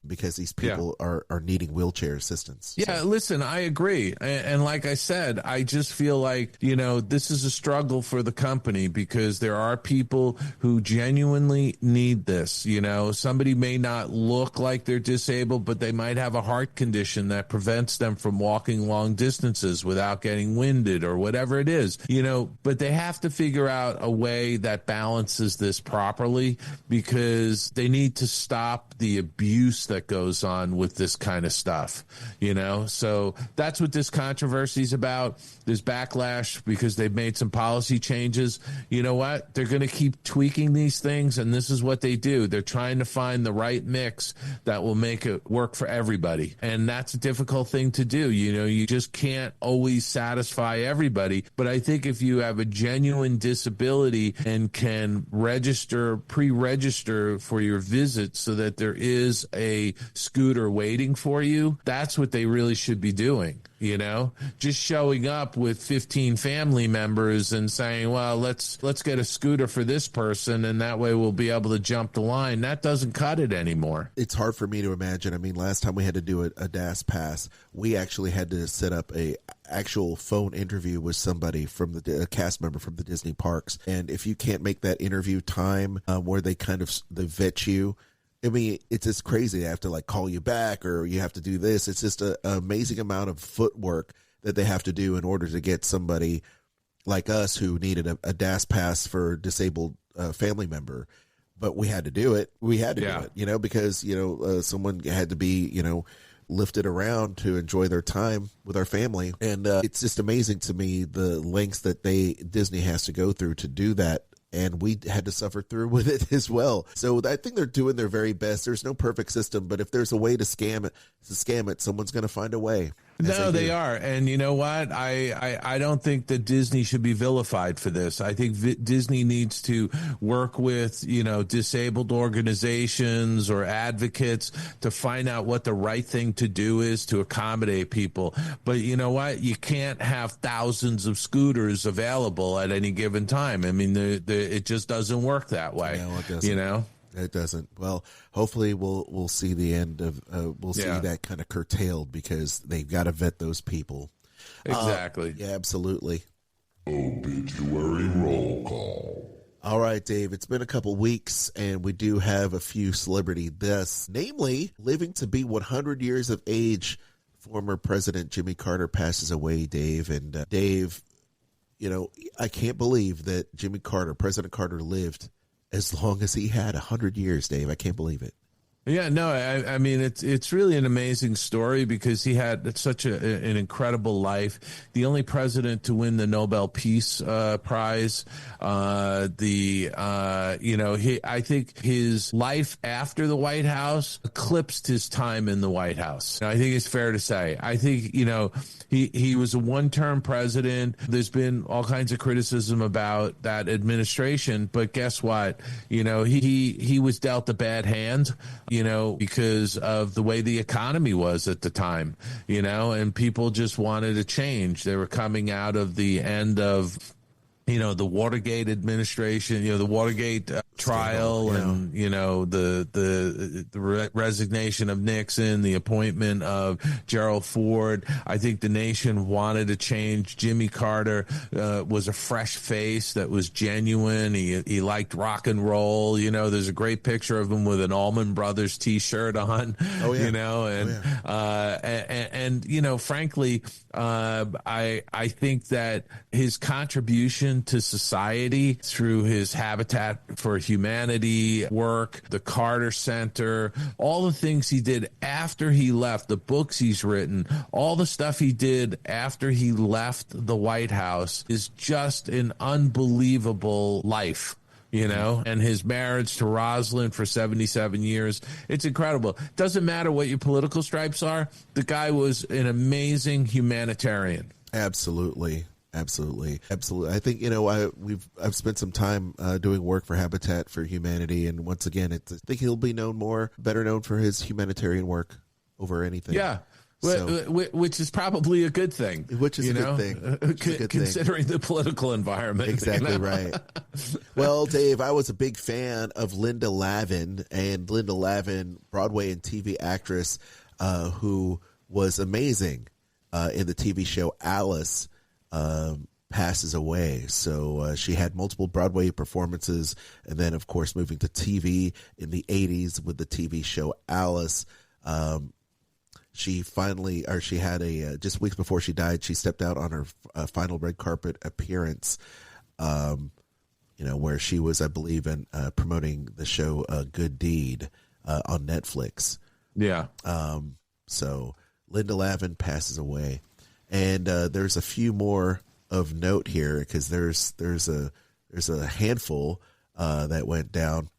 because these people are needing wheelchair assistance. Yeah, so. Listen, I agree. And like I said, I just feel like, this is a struggle for the company because there are people who genuinely need this. Somebody may not look like they're disabled, but they might have a heart condition that prevents them from walking long distances without getting winded or whatever it is, but they have to figure out a way that balances this properly, because they need to stop the abuse that goes on with this kind of stuff, so that's what this controversy is about. There's backlash because they've made some policy changes. You know what? They're going to keep tweaking these things, and this is what they do. They're trying to find the right mix that will make it work for everybody, and that's a difficult thing to do. You just can't always satisfy everybody, but I think if you have a genuine disability and can pre-register for your visit so that there is a a scooter waiting for you, that's what they really should be doing. Just showing up with 15 family members and saying, well, let's get a scooter for this person, and that way we'll be able to jump the line. That doesn't cut it anymore. It's hard for me to imagine. I mean, last time we had to do a DAS pass, we actually had to set up a actual phone interview with somebody from a cast member from the Disney parks. And if you can't make that interview time where they they vet you, I mean, it's just crazy. They have to call you back, or you have to do this. It's just an amazing amount of footwork that they have to do in order to get somebody like us who needed a DAS pass for a disabled family member. But we had to do it. We had to do it, because, someone had to be, lifted around to enjoy their time with our family. And it's just amazing to me the lengths that Disney has to go through to do that. And we had to suffer through with it as well. So I think they're doing their very best. There's no perfect system, but if there's a way to scam it, someone's going to find a way. No, they are. And you know what? I don't think that Disney should be vilified for this. I think Disney needs to work with, disabled organizations or advocates to find out what the right thing to do is to accommodate people. But you know what? You can't have thousands of scooters available at any given time. I mean, it just doesn't work that way. No, it doesn't. It doesn't. Well, hopefully we'll see the end of see that kind of curtailed, because they've got to vet those people. Exactly. Yeah, absolutely. Obituary roll call. All right, Dave, it's been a couple weeks, and we do have a few celebrity deaths, namely living to be 100 years of age. Former President Jimmy Carter passes away, Dave. And Dave, I can't believe that President Carter lived as long as he had, 100 years, Dave. I can't believe it. Yeah, no, I mean, it's really an amazing story, because he had such an incredible life. The only president to win the Nobel Peace Prize. I think his life after the White House eclipsed his time in the White House. I think it's fair to say. I think, he was a one-term president. There's been all kinds of criticism about that administration, but guess what? He was dealt a bad hand. Because of the way the economy was at the time, and people just wanted a change. They were coming out of the end of, the Watergate administration, the Watergate trial, and, the resignation of Nixon, the appointment of Gerald Ford. I think the nation wanted a change. Jimmy Carter was a fresh face that was genuine. He liked rock and roll. There's a great picture of him with an Allman Brothers T-shirt on. Oh yeah. And frankly, I think that his contribution to society through his Habitat for Humanity work, the Carter Center, all the things he did after he left, the books he's written, all the stuff he did after he left the White House is just an unbelievable life. And his marriage to Rosalind for 77 years. It's incredible. Doesn't matter what your political stripes are. The guy was an amazing humanitarian. Absolutely. I think, I've spent some time doing work for Habitat for Humanity. And once again, I think he'll be better known for his humanitarian work over anything. Yeah. Which is probably a good thing. Which is a good thing. Considering the political environment. Exactly right. Well, Dave, I was a big fan of Linda Lavin, Broadway and TV actress who was amazing in the TV show Alice, passes away. So she had multiple Broadway performances, and then, of course, moving to TV in the 80s with the TV show Alice. She had just weeks before she died, she stepped out on her final red carpet appearance, where she was, I believe, in promoting the show Good Deed on Netflix. Yeah. So Linda Lavin passes away, and there's a few more of note here, because there's a handful that went down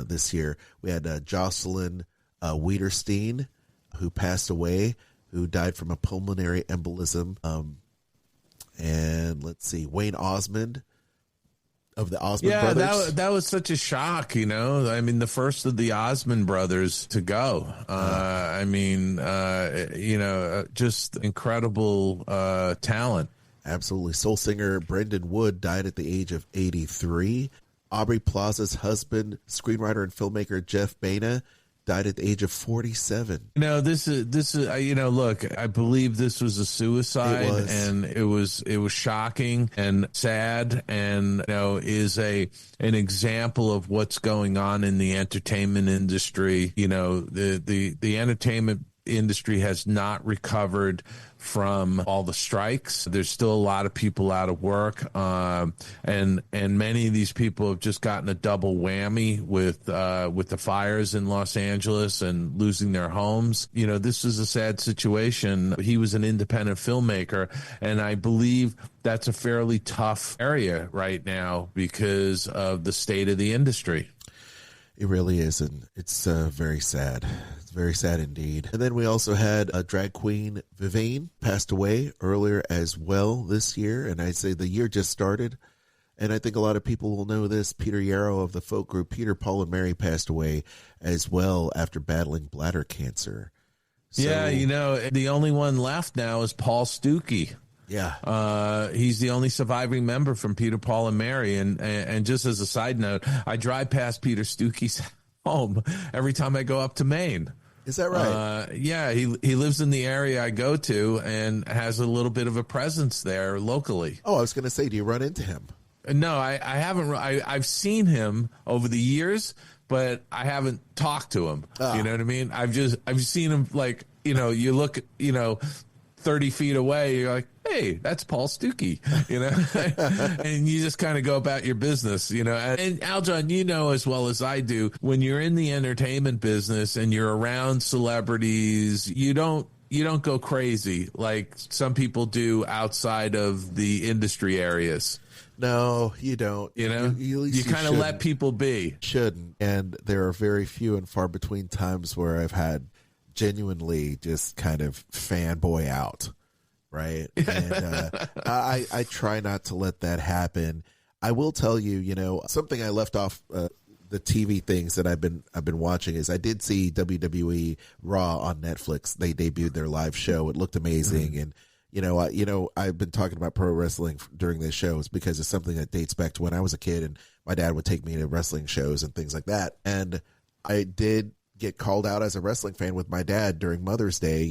this year. We had Jocelyn Wiederstein, who passed away, who died from a pulmonary embolism. And let's see, Wayne Osmond, of the Osmond Yeah, brothers. that was such a shock, you know. I mean, the first of the Osmond brothers to go. Just incredible talent. Absolutely. Soul singer Brendan Wood died at the age of 83. Aubrey Plaza's husband, screenwriter and filmmaker Jeff Baena, died at the age of 47. You know, this is look, I believe this was a suicide, and it was shocking and sad, and is an example of what's going on in the entertainment industry. You know, the entertainment industry has not recovered from all the strikes. There's still a lot of people out of work, and many of these people have just gotten a double whammy with the fires in Los Angeles and losing their homes. You know, this is a sad situation. He was an independent filmmaker, and I believe that's a fairly tough area right now because of the state of the industry. It really is, and it's very sad. It's very sad indeed. And then we also had a drag queen, Vivienne, passed away earlier as well this year, and I'd say the year just started. And I think a lot of people will know this. Peter Yarrow of the folk group Peter, Paul, and Mary passed away as well after battling bladder cancer. So, yeah, the only one left now is Paul Stuckey. Yeah. He's the only surviving member from Peter, Paul, and Mary. And just as a side note, I drive past Peter Stuckey's home every time I go up to Maine. Is that right? Yeah, he lives in the area I go to and has a little bit of a presence there locally. Oh, I was going to say, do you run into him? No, I haven't. I've seen him over the years, but I haven't talked to him. You know what I mean? I've seen him, like, you look, 30 feet away, you're like, hey, that's Paul Stuckey, and you just kind of go about your business, and Aljon, as well as I do, when you're in the entertainment business and you're around celebrities, you don't go crazy like some people do outside of the industry areas. No, you don't. You kind of let people be. Shouldn't. And there are very few and far between times where I've had genuinely just kind of fanboy out, right? And I try not to let that happen. I will tell you, something I left off the TV things that I've been watching is I did see WWE Raw on Netflix. They debuted their live show. It looked amazing, and I've been talking about pro wrestling during this shows because it's something that dates back to when I was a kid, and my dad would take me to wrestling shows and things like that. And I did get called out as a wrestling fan with my dad during Mother's Day.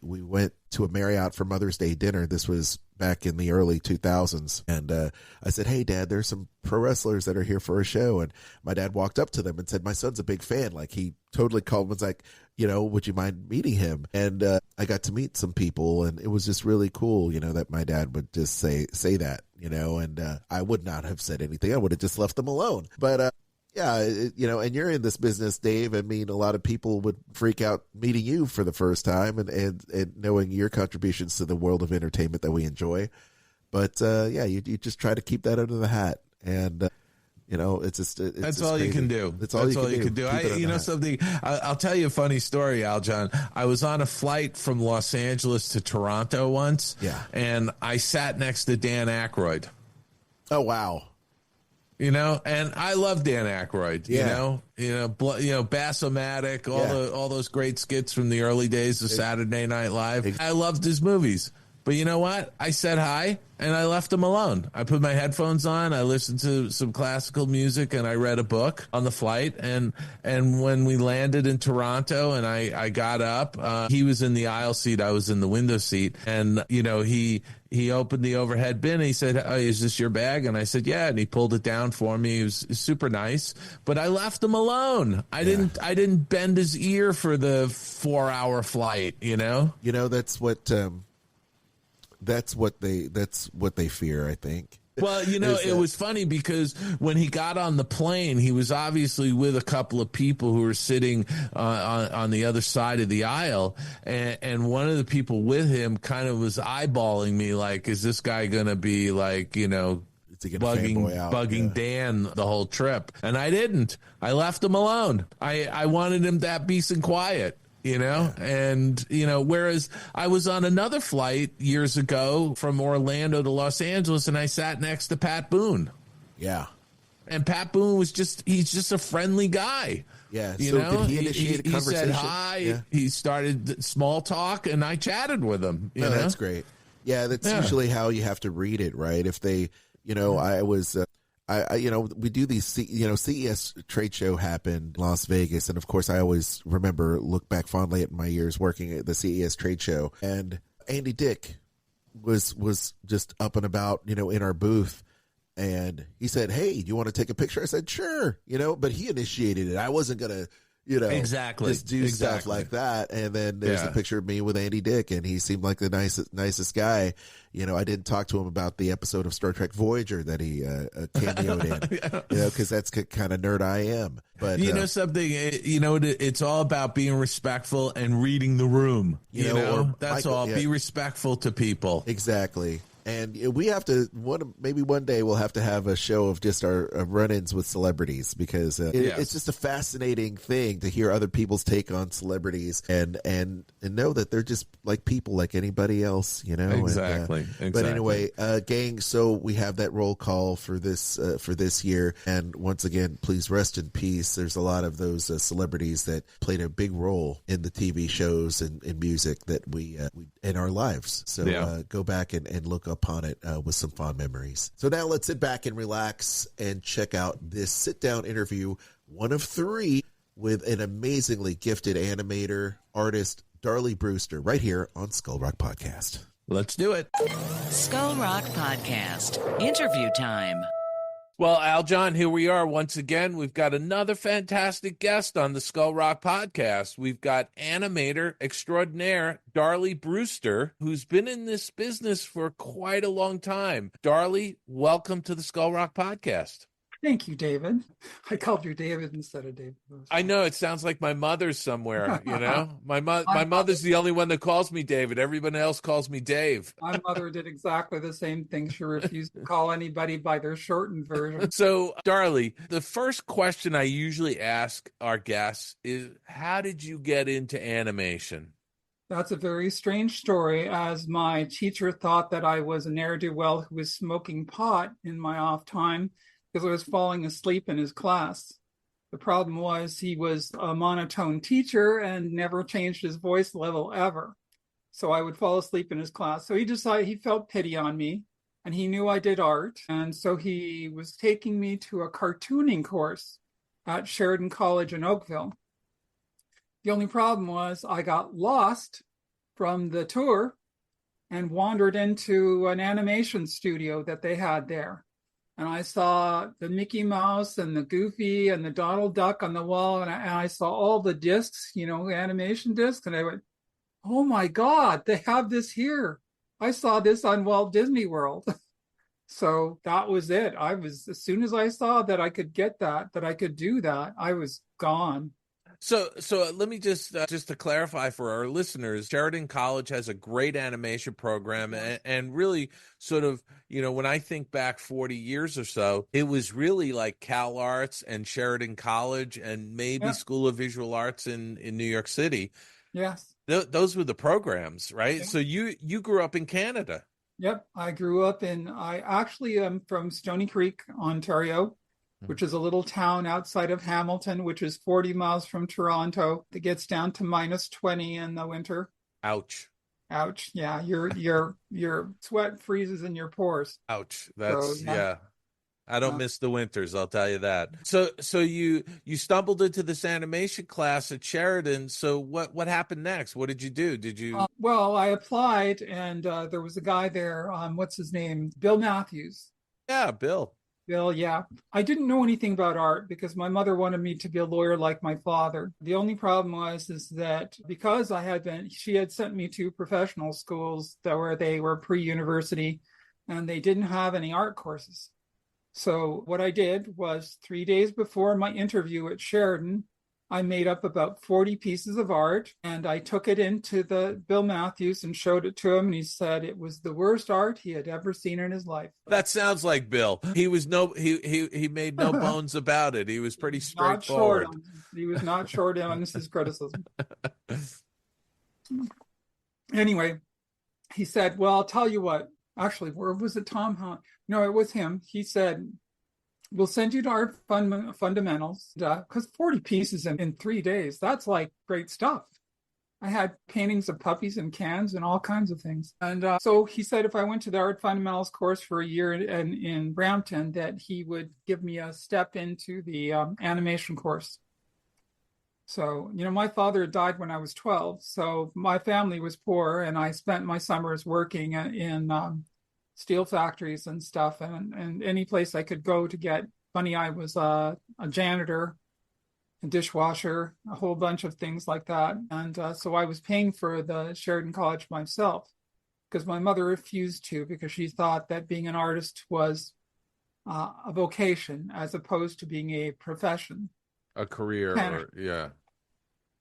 We went to a Marriott for Mother's Day dinner. This was back in the early 2000s. And I said, hey, Dad, there's some pro wrestlers that are here for a show. And my dad walked up to them and said, my son's a big fan. Like, he totally called and was like, would you mind meeting him? And I got to meet some people, and it was just really cool, that my dad would just say that, and I would not have said anything. I would have just left them alone. But yeah, and you're in this business, Dave. I mean, a lot of people would freak out meeting you for the first time and knowing your contributions to the world of entertainment that we enjoy. But yeah, you just try to keep that under the hat, and it's just that's all you can do. That's all you can do. Something. I'll tell you a funny story, Aljon. I was on a flight from Los Angeles to Toronto once, and I sat next to Dan Aykroyd. Oh wow. And I love Dan Aykroyd. Bassomatic, all those great skits from the early days of Saturday Night Live. I loved his movies. But you know what? I said hi, and I left him alone. I put my headphones on, I listened to some classical music, and I read a book on the flight. And when we landed in Toronto and I got up, he was in the aisle seat, I was in the window seat. And, he opened the overhead bin, and he said, oh, is this your bag? And I said, yeah. And he pulled it down for me. He was super nice. But I left him alone. I didn't bend his ear for the 4-hour flight, That's what they fear, I think. Well, it was funny because when he got on the plane, he was obviously with a couple of people who were sitting on the other side of the aisle. And one of the people with him kind of was eyeballing me like, is this guy going to be like, bugging Dan the whole trip? And I didn't. I left him alone. I wanted him to be peace and quiet. And, whereas I was on another flight years ago from Orlando to Los Angeles, and I sat next to Pat Boone. Yeah. And Pat Boone he's just a friendly guy. Yeah. You So know, did he initiate a conversation? He said hi. Yeah. He started small talk, and I chatted with him. You know? That's great. Yeah, that's usually how you have to read it, right? If they, I was, we do these, CES trade show happened in Las Vegas. And of course, I always look back fondly at my years working at the CES trade show. And Andy Dick was just up and about, in our booth. And he said, "Hey, do you want to take a picture?" I said, "Sure," but he initiated it. I wasn't going to, exactly just do stuff like that. And then there's a picture of me with Andy Dick, and he seemed like the nicest guy. I didn't talk to him about the episode of Star Trek Voyager that he cameoed in, because that's kind of nerd I am. But something, it's all about being respectful and reading the room. That's Michael, all. Be respectful to people. Exactly. And we have to, maybe one day we'll have to have a show of just our run-ins with celebrities, because it's just a fascinating thing to hear other people's take on celebrities and know that they're just like people like anybody else, Exactly. But anyway, gang, so we have that roll call for this year. And once again, please rest in peace. There's a lot of those celebrities that played a big role in the TV shows and music that we in our lives. So go back and look upon it with some fond memories. So now let's sit back and relax and check out this sit-down interview, one of 3, with an amazingly gifted animator, artist, Darlie Brewster, right here on Skull Rock Podcast. Let's do it. Skull Rock Podcast, interview time. Well, Aljon, here we are once again. We've got another fantastic guest on the Skull Rock Podcast. We've got animator extraordinaire Darlie Brewster, who's been in this business for quite a long time. Darlie, welcome to the Skull Rock Podcast. Thank you, David. I called you David instead of David. I know, it sounds like my mother's somewhere, My mother's the only one that calls me David. Everybody else calls me Dave. My mother did exactly the same thing. She refused to call anybody by their shortened version. So, Darlie, the first question I usually ask our guests is, how did you get into animation? That's a very strange story, as my teacher thought that I was a ne'er-do-well who was smoking pot in my off time, because I was falling asleep in his class. The problem was he was a monotone teacher and never changed his voice level ever. So I would fall asleep in his class. So he decided, he felt pity on me, and he knew I did art. And so he was taking me to a cartooning course at Sheridan College in Oakville. The only problem was I got lost from the tour and wandered into an animation studio that they had there. And I saw the Mickey Mouse and the Goofy and the Donald Duck on the wall. And I saw all the discs, animation discs. And I went, oh my God, they have this here. I saw this on Walt Disney World. So that was it. As soon as I saw that I could get that I could do that, I was gone. So let me just to clarify for our listeners, Sheridan College has a great animation program, and really sort of, when I think back 40 years or so, it was really like Cal Arts and Sheridan College and maybe School of Visual Arts in New York City. Yes. Those were the programs, right? Yeah. So you grew up in Canada. Yep. I actually am from Stony Creek, Ontario, which is a little town outside of Hamilton, which is 40 miles from Toronto. It gets down to -20 in the winter. Ouch. Yeah, your sweat freezes in your pores. Ouch. That's I don't miss the winters, I'll tell you that. So you stumbled into this animation class at Sheridan. So what happened next? What did you do? Did you? Well, I applied, and there was a guy there. What's his name? Bill Matthews. Yeah, Bill. Bill, yeah. I didn't know anything about art because my mother wanted me to be a lawyer like my father. The only problem is that because she had sent me to professional schools where they were pre-university, and they didn't have any art courses. So what I did was 3 days before my interview at Sheridan, I made up about 40 pieces of art, and I took it into the Bill Matthews and showed it to him, and he said it was the worst art he had ever seen in his life. That sounds like Bill. He made no bones about it. He was pretty straightforward. He was not short on his criticism. Anyway, he said, well, I'll tell you what. Actually, where was it, Tom? No, it was him. He said, we'll send you to art fundamentals, because 40 pieces in 3 days, that's like great stuff. I had paintings of puppies and cans and all kinds of things. And so he said if I went to the art fundamentals course for a year in Brampton, that he would give me a step into the animation course. So, my father died when I was 12. So my family was poor, and I spent my summers working in steel factories and stuff. And any place I could go to get money, I was a janitor, a dishwasher, a whole bunch of things like that. And so I was paying for the Sheridan College myself, because my mother refused to, because she thought that being an artist was a vocation as opposed to being a profession. A career, yeah.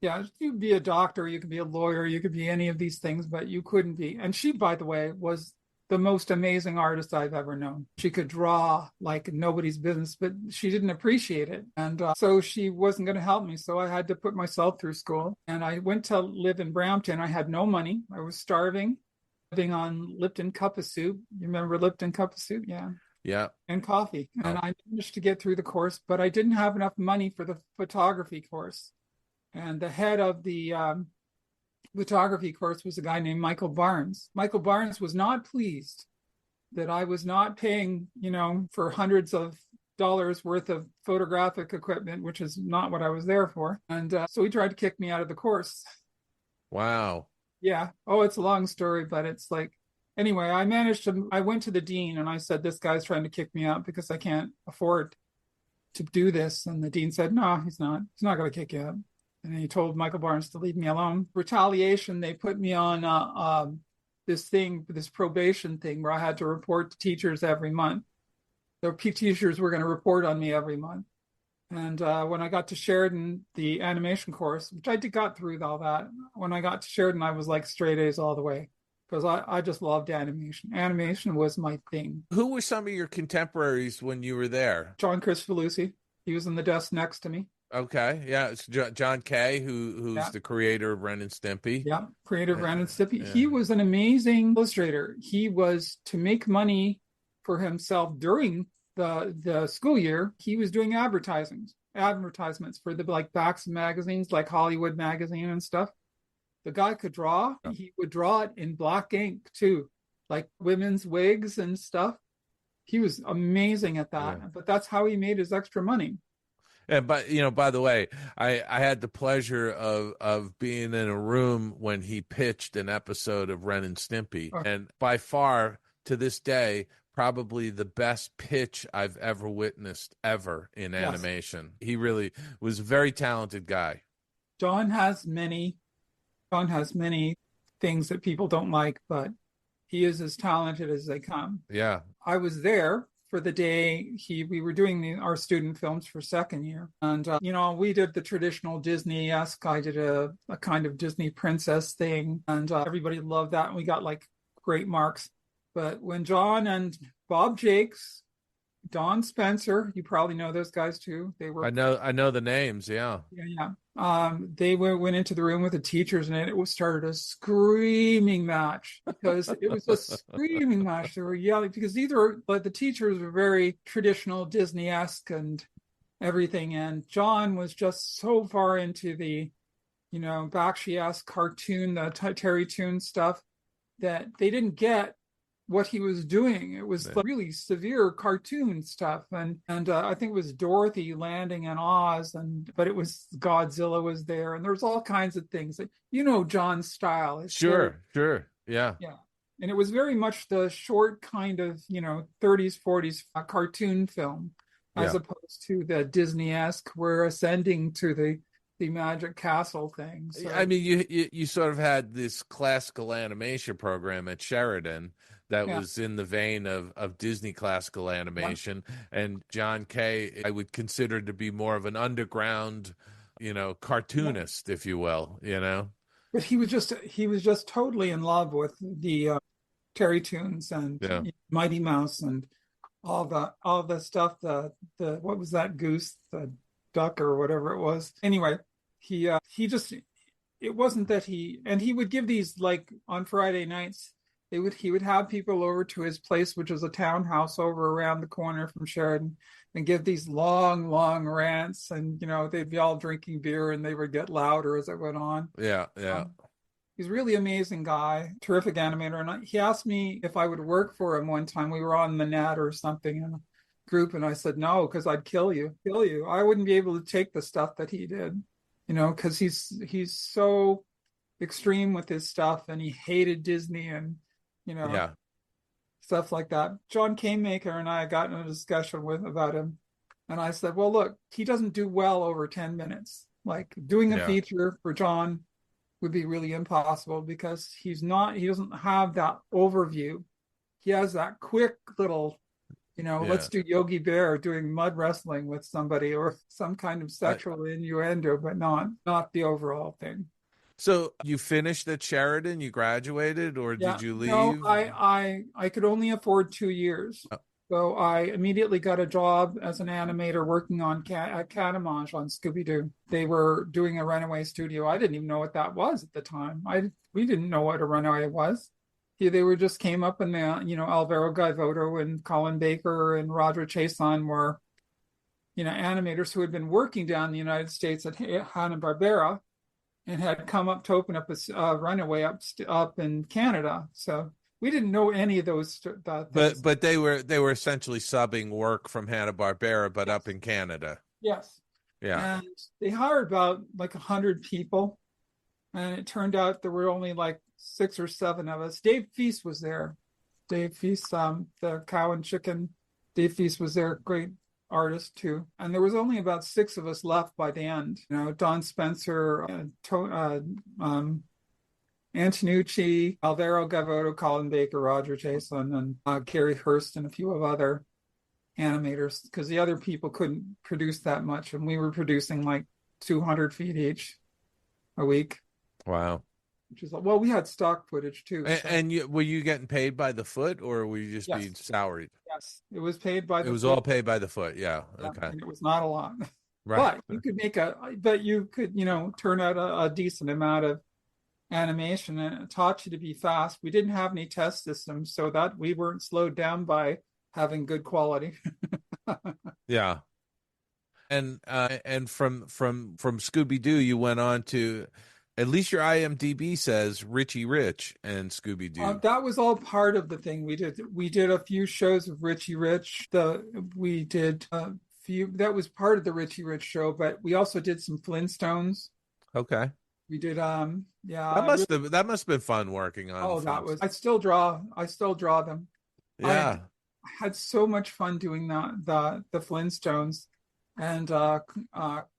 Yeah, you could be a doctor, you could be a lawyer, you could be any of these things, but you couldn't be. And she, by the way, was the most amazing artist I've ever known. She could draw like nobody's business, but she didn't appreciate it. And so she wasn't going to help me. So I had to put myself through school. And I went to live in Brampton. I had no money. I was starving, living on Lipton cup of soup. You remember Lipton cup of soup? Yeah. Yeah. And coffee. And I managed to get through the course, but I didn't have enough money for the photography course. And the head of the photography course was a guy named Michael Barnes. Michael Barnes was not pleased that I was not paying, for hundreds of dollars worth of photographic equipment, which is not what I was there for. And so he tried to kick me out of the course. Wow. Yeah. Oh, it's a long story, but it's like, anyway, I went to the dean and I said, this guy's trying to kick me out because I can't afford to do this. And the dean said, no, he's not going to kick you out. And he told Michael Barnes to leave me alone. Retaliation, they put me on this probation thing where I had to report to teachers every month. The teachers were going to report on me every month. And when I got to Sheridan, the animation course, which I got through all that, when I got to Sheridan, I was like straight A's all the way, because I just loved animation. Animation was my thing. Who were some of your contemporaries when you were there? John Cristofalusi. He was in the desk next to me. Okay, yeah, it's John Kay, who's the creator of Ren and Stimpy. Yeah, creator of Ren and Stimpy. Yeah. He was an amazing illustrator. He was, to make money for himself during the school year, he was doing advertisements for the backs of magazines like Hollywood Magazine and stuff. The guy could draw. Yeah. He would draw it in black ink too, like women's wigs and stuff. He was amazing at that. Yeah. But that's how he made his extra money. And by the way, I had the pleasure of being in a room when he pitched an episode of Ren and Stimpy. Oh. And by far, to this day, probably the best pitch I've ever witnessed ever in animation. He really was a very talented guy. John has many things that people don't like, but he is as talented as they come. Yeah. I was there for the day we were doing our student films for second year. And, we did the traditional Disney-esque. I did a kind of Disney princess thing, and everybody loved that. And we got great marks. But when John and Bob Jakes, Don Spencer, you probably know those guys too. They were. I know the names. Yeah. Yeah. They went into the room with the teachers, and it started a screaming match, because it was a screaming match. They were yelling because the teachers were very traditional Disney-esque and everything, and John was just so far into the, Bakshi-esque cartoon, the Terry Toon stuff, that they didn't get what he was doing. It was really severe cartoon stuff, and I think it was Dorothy landing in Oz, but it was Godzilla was there, and there's all kinds of things that John's style is. Sure, yeah, and it was very much the short kind of 30s 40s cartoon film, as opposed to the Disney-esque. We're ascending to the Magic Castle thing. So. I mean, you sort of had this classical animation program at Sheridan that was in the vein of Disney classical animation. Yeah. And John Kay, I would consider to be more of an underground, cartoonist, if you will, But he was just totally in love with the Terry Toons and Mighty Mouse and all the stuff, the what was that goose, the duck or whatever it was. Anyway, he just, it wasn't that he would give these on Friday nights. he would have people over to his place, which was a townhouse over around the corner from Sheridan, and give these long rants. And they'd be all drinking beer, and they would get louder as it went on. Yeah. He's a really amazing guy, terrific animator. And he asked me if I would work for him one time. We were on Manat or something in a group, and I said no, because I'd kill you. I wouldn't be able to take the stuff that he did, because he's so extreme with his stuff, and he hated Disney and Yeah. stuff like that. John Canemaker and I got in a discussion about him, and I said, well, look, he doesn't do well over 10 minutes. Like doing a feature for John would be really impossible, because he doesn't have that overview. He has that quick little, let's do Yogi Bear doing mud wrestling with somebody, or some kind of sexual innuendo, but not the overall thing. So you finished at Sheridan, you graduated, or did you leave? No, I could only afford 2 years. Oh. So I immediately got a job as an animator working on at Catamage on Scooby-Doo. They were doing a Runaway studio. I didn't even know what that was at the time. We didn't know what a Runaway was. They were just came up, and Alvaro Gaivoto and Colin Baker and Roger Chason were, animators who had been working down in the United States at Hanna-Barbera and had come up to open up a Runaway up in Canada. So we didn't know any of those. But they were essentially subbing work from Hanna-Barbera, but up in Canada. Yes. Yeah. And they hired about 100 people, and it turned out there were only 6 or 7 of us. Dave Feast was there. Dave Feast, the cow and chicken. Dave Feast was there, great artist too. And there was only about 6 of us left by the end. Don Spencer, Antonucci, Alvaro Gavoto, Colin Baker, Roger Chason, and Gary Hurst, and a few of other animators, because the other people couldn't produce that much, and we were producing 200 feet each a week. Wow. Which is we had stock footage too. And were you getting paid by the foot, or were you just being salaried? Yes, it was paid by the foot. It was all paid by the foot. Yeah. Okay. And it was not a lot. Right. But you could turn out a decent amount of animation, and it taught you to be fast. We didn't have any test systems, so that we weren't slowed down by having good quality. Yeah. And from Scooby-Doo, you went on to, at least your IMDb says, Richie Rich and Scooby-Doo. That was all part of the thing we did. We did a few shows of Richie Rich. We did a few. That was part of the Richie Rich show, but we also did some Flintstones. Okay. We did That must have been fun working on. Oh, that was. I still draw them. Yeah. I had so much fun doing the Flintstones, and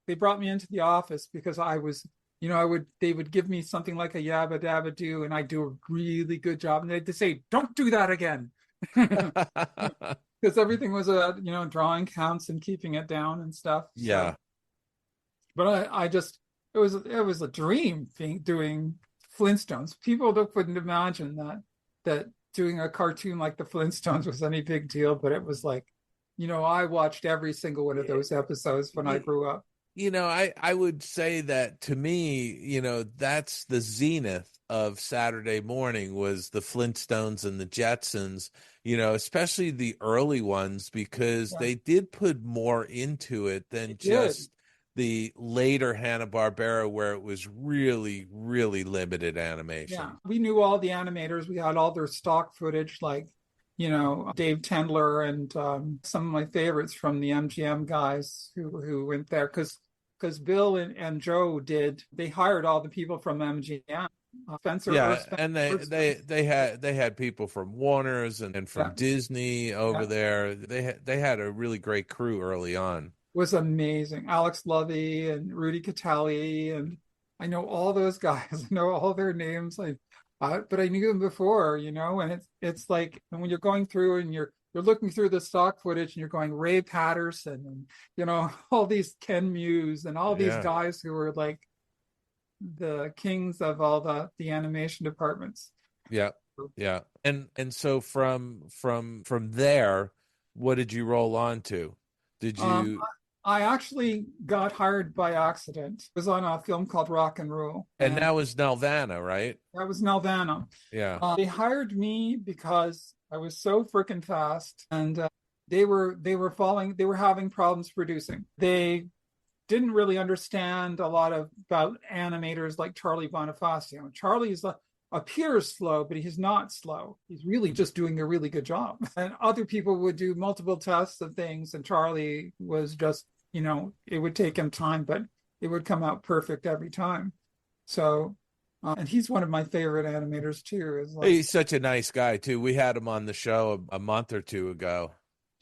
they brought me into the office because I was, they would give me something like a Yabba Dabba Doo, and I'd do a really good job, and they'd say, "Don't do that again," because everything was drawing counts and keeping it down and stuff. Yeah. So, but I just it was a dream doing Flintstones. People wouldn't imagine that doing a cartoon like the Flintstones was any big deal, but it was I watched every single one of those episodes when I grew up. I would say that, to me, that's the zenith of Saturday morning, was the Flintstones and the Jetsons, especially the early ones, because they did put more into it than just the later Hanna-Barbera, where it was really, really limited animation. Yeah, we knew all the animators. We had all their stock footage, Dave Tendler and some of my favorites from the MGM guys who went there, because Bill and Joe they hired all the people from MGM. Spencer. Yeah, and they had people from Warner's and from Disney over there. They had a really great crew early on. Was amazing. Alex Lovey and Rudy Catali, and I know all those guys. I know all their names. But I knew them before, and it's and when you're going through and you're looking through the stock footage and you're going Ray Patterson and all these Ken Muse and all these guys who were the kings of all the animation departments. Yeah. Yeah. And so from there, what did you roll on to? Did you I actually got hired by accident. It was on a film called Rock and Roll. And that was Nelvana, right? That was Nelvana. Yeah. They hired me because I was so freaking fast, and they were having problems producing. They didn't really understand a lot about animators like Charlie Bonifacio. Charlie appears slow, but he's not slow. He's really just doing a really good job. And other people would do multiple tests of things, and Charlie was just, it would take him time, but it would come out perfect every time. So, and he's one of my favorite animators too. He's such a nice guy too. We had him on the show a month or two ago.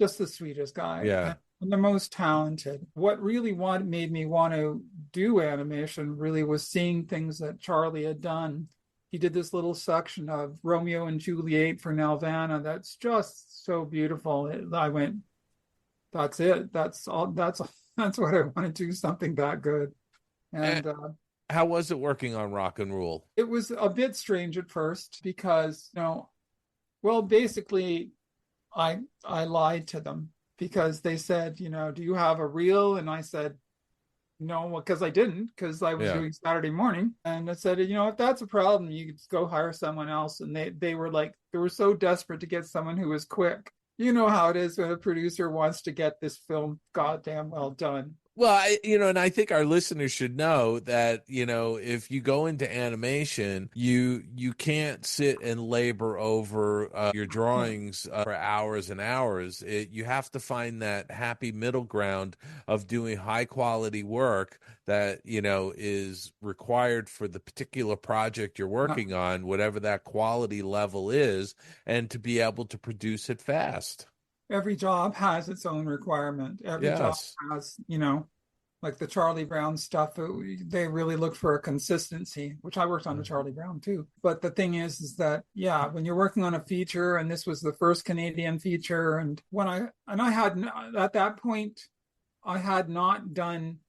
Just the sweetest guy. Yeah. And the most talented. What really made me want to do animation really was seeing things that Charlie had done. He did this little section of Romeo and Juliet for Nelvana that's just so beautiful. I went, that's it. That's all. That's what I want to do, something that good. And how was it working on Rock and Roll? It was a bit strange at first because, basically I lied to them because they said, do you have a reel? And I said, no, because I didn't, because I was doing Saturday morning. And I said, if that's a problem, you could just go hire someone else. And they were like, they were so desperate to get someone who was quick. You know how it is when a producer wants to get this film goddamn well done. Well, and I think our listeners should know that, if you go into animation, you can't sit and labor over your drawings for hours and hours. You have to find that happy middle ground of doing high quality work that, is required for the particular project you're working on, whatever that quality level is, and to be able to produce it fast. Every job has its own requirement. Every job has, like the Charlie Brown stuff, they really look for a consistency, which I worked on the Charlie Brown too. But the thing is that, when you're working on a feature, and this was the first Canadian feature, and I had, at that point, I had not done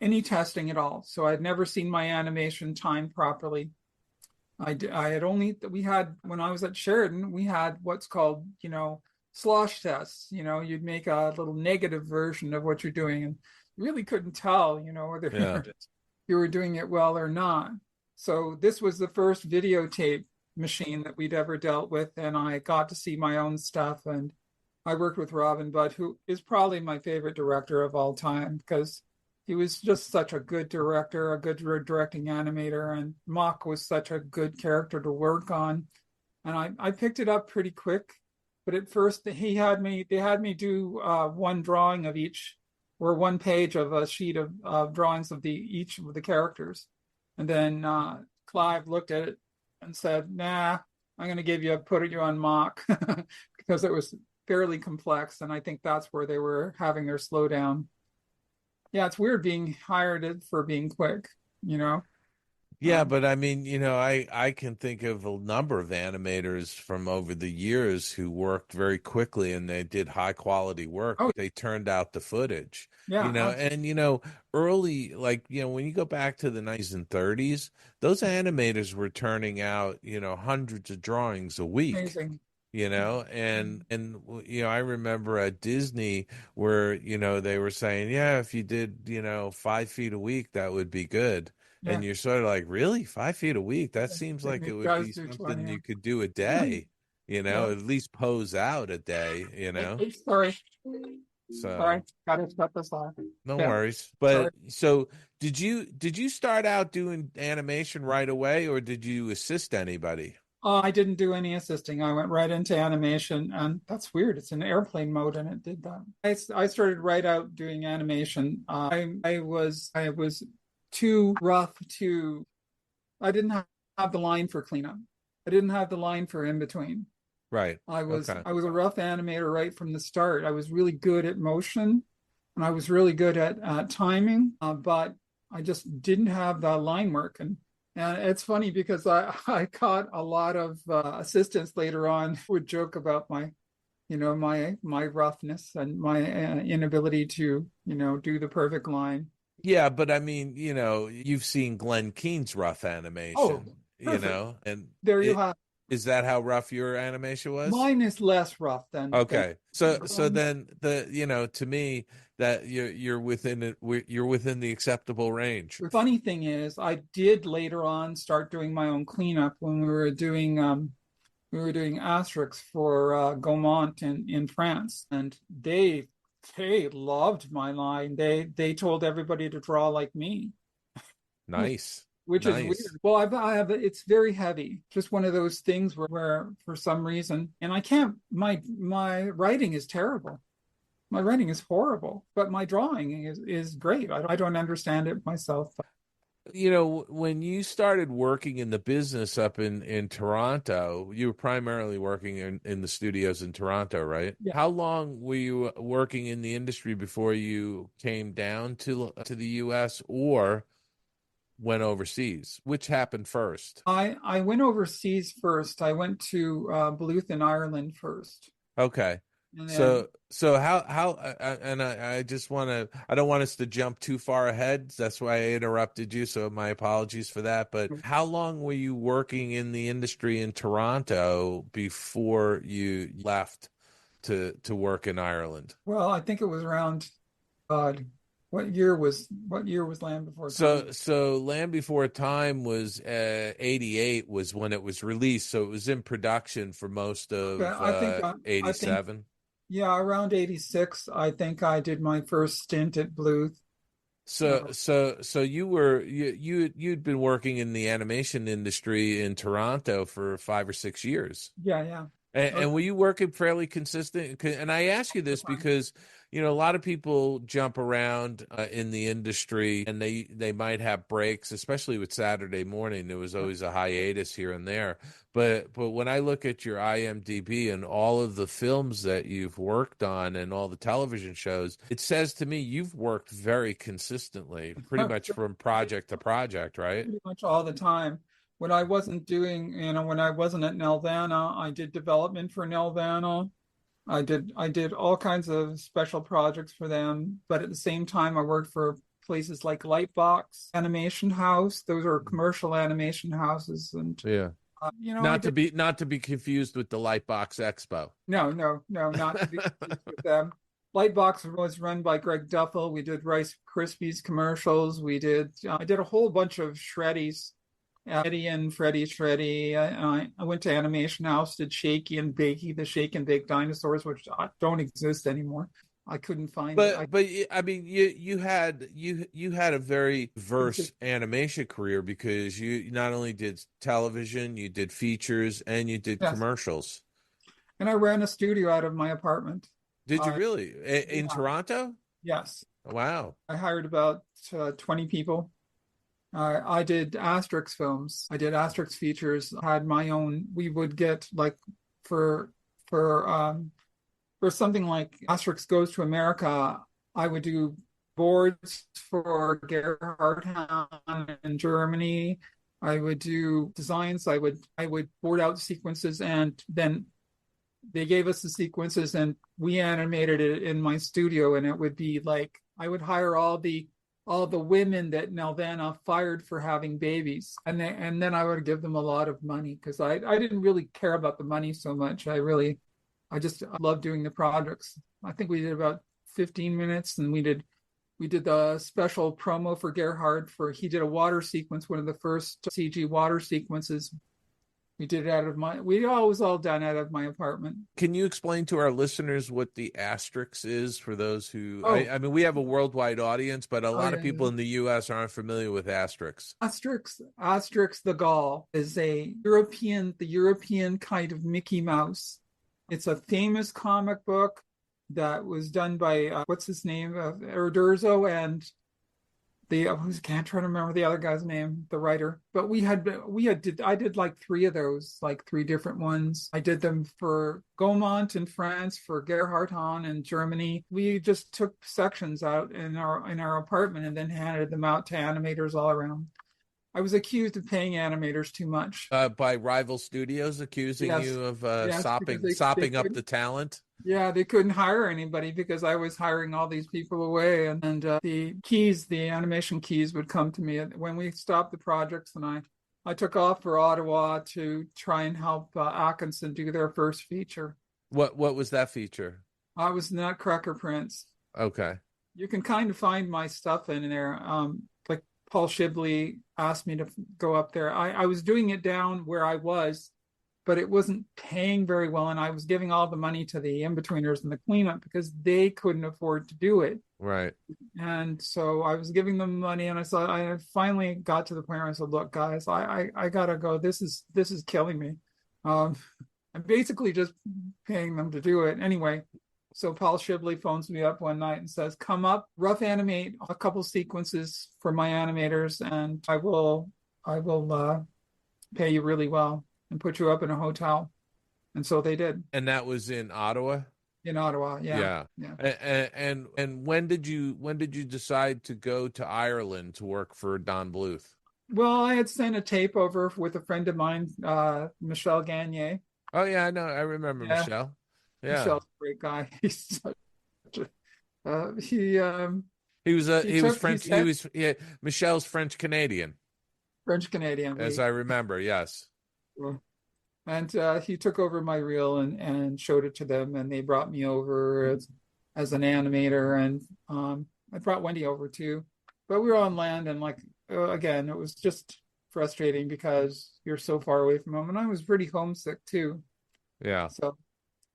any testing at all. So I'd never seen my animation timed properly. When I was at Sheridan, we had what's called, slosh tests. You'd make a little negative version of what you're doing, and you really couldn't tell, whether you were doing it well or not. So this was the first videotape machine that we'd ever dealt with, and I got to see my own stuff. And I worked with Robin Budd, who is probably my favorite director of all time, because he was just such a good director, a good directing animator, and Mock was such a good character to work on. And I picked it up pretty quick. But at first, they had me do one drawing of each, or one page of a sheet of drawings of each of the characters. And then Clive looked at it and said, nah, I'm going to put you on Mock because it was fairly complex. And I think that's where they were having their slowdown. Yeah, it's weird being hired for being quick, Yeah, but I mean, I can think of a number of animators from over the years who worked very quickly and they did high quality work. They turned out the footage, and, early, when you go back to the 90s and 30s, those animators were turning out, hundreds of drawings a week. Amazing. I remember at Disney where, they were saying, if you did, 5 feet a week, that would be good. Yeah. And you're sort of like, really? 5 feet a week? That seems like it would be something you could do a day, at least pose out a day, Sorry. So gotta shut this off. No worries. But so did you start out doing animation right away, or did you assist anybody? I didn't do any assisting. I went right into animation, and that's weird. It's in airplane mode, and it did that. I started right out doing animation. I was too rough I didn't have the line for cleanup. I didn't have the line for in between. Right. I was a rough animator right from the start. I was really good at motion, and I was really good at timing, but I just didn't have the line work. And it's funny because I caught a lot of assistants later on who would joke about my roughness and my inability to, do the perfect line. Yeah, but I mean, you've seen Glenn Keane's rough animation, and there you have. Is that how rough your animation was? Mine is less rough than. Okay. So then to me, that you're within it. You're within the acceptable range. The funny thing is, I did later on start doing my own cleanup when we were doing Asterix for Gaumont in France, and they loved my line. They told everybody to draw like me. Nice. Which nice. is weird. Well, I have it's very heavy. Just one of those things where for some reason, and I can't. My writing is terrible. My writing is horrible, but my drawing is great. I don't understand it myself. You know, when you started working in the business up in Toronto, you were primarily working in the studios in Toronto, right? Yeah. How long were you working in the industry before you came down to the U.S. or went overseas? Which happened first? I went overseas first. I went to Bluth in Ireland first. Okay. And then, So how and I just want to, I don't want us to jump too far ahead. That's why I interrupted you. So my apologies for that. But how long were you working in the industry in Toronto before you left to work in Ireland? well, I think it was around what year was Land Before Time? So Land Before Time was 88 was when it was released. So it was in production for most of I think 87. Yeah, around 86, I think I did my first stint at Bluth. So you'd been working in the animation industry in Toronto for 5 or 6 years. Yeah. And were you working fairly consistent? And I ask you this because, you know, a lot of people jump around in the industry, and they might have breaks, especially with Saturday Morning. There was always a hiatus here and there. But when I look at your IMDb and all of the films that you've worked on and all the television shows, it says to me you've worked very consistently, pretty much from project to project, right? Pretty much all the time. When I wasn't doing, when I wasn't at Nelvana, I did development for Nelvana. I did all kinds of special projects for them, but at the same time, I worked for places like Lightbox Animation House. Those are commercial animation houses, and yeah, not to be confused with the Lightbox Expo. No, not to be confused with them. Lightbox was run by Greg Duffel. We did Rice Krispies commercials. I did a whole bunch of Shreddies. Eddie and Freddie Shreddy. I went to Animation House, did Shaky and Bakey, the Shake and Bake dinosaurs, which don't exist anymore. I couldn't find it. But I mean, you had a very diverse animation career, because you not only did television, you did features, and you did commercials. And I ran a studio out of my apartment. Did you really? In Toronto? Yes. Wow. I hired about 20 people. I did Asterix films. I did Asterix features. I had my own. We would get like for something like Asterix Goes to America, I would do boards for Gerhard Hahn in Germany. I would do designs. I would board out sequences, and then they gave us the sequences, and we animated it in my studio. And it would be like I would hire all the women that Nelvana fired for having babies. And then I would give them a lot of money, because I didn't really care about the money so much. I just loved doing the projects. I think we did about 15 minutes, and we did the special promo for Gerhard he did a water sequence, one of the first CG water sequences. We did it we always all done out of my apartment. Can you explain to our listeners what the Asterix is, for those who, I mean, we have a worldwide audience, but a lot of people in the U.S. aren't familiar with Asterix. Asterix the Gaul is the European kind of Mickey Mouse. It's a famous comic book that was done by, what's his name? Uderzo, and I can't try to remember the other guy's name, the writer. But I did like 3 of those, like 3 different ones. I did them for Gaumont in France, for Gerhard Hahn in Germany. We just took sections out in our apartment and then handed them out to animators all around. I was accused of paying animators too much. By rival studios accusing you of sopping up the talent? Yeah, they couldn't hire anybody because I was hiring all these people away. And the animation keys would come to me when we stopped the projects. And I took off for Ottawa to try and help Atkinson do their first feature. What was that feature? I was Nutcracker Prince. Okay. you can kind of find my stuff in there. Like Paul Shibley asked me to go up there. I was doing it down where I was, but it wasn't paying very well. And I was giving all the money to the in-betweeners and the cleanup because they couldn't afford to do it. Right. And so I was giving them money, and I finally got to the point where I said, look, guys, I gotta go. This is killing me. I'm basically just paying them to do it. Anyway, so Paul Shibley phones me up one night and says, come up, rough animate a couple sequences for my animators, and I will pay you really well and put you up in a hotel. And so they did. And that was in Ottawa? In Ottawa, yeah. And when did you decide to go to Ireland to work for Don Bluth? Well, I had sent a tape over with a friend of mine, Michel Gagné. Oh yeah, I know. I remember Michel. Yeah, Michel's a great guy. He's such a, Michel's French Canadian. French Canadian, as I remember. Yes. And he took over my reel and showed it to them, and they brought me over as an animator, and I brought Wendy over too. But we were on land, and again, it was just frustrating because you're so far away from home, and I was pretty homesick too. Yeah. So,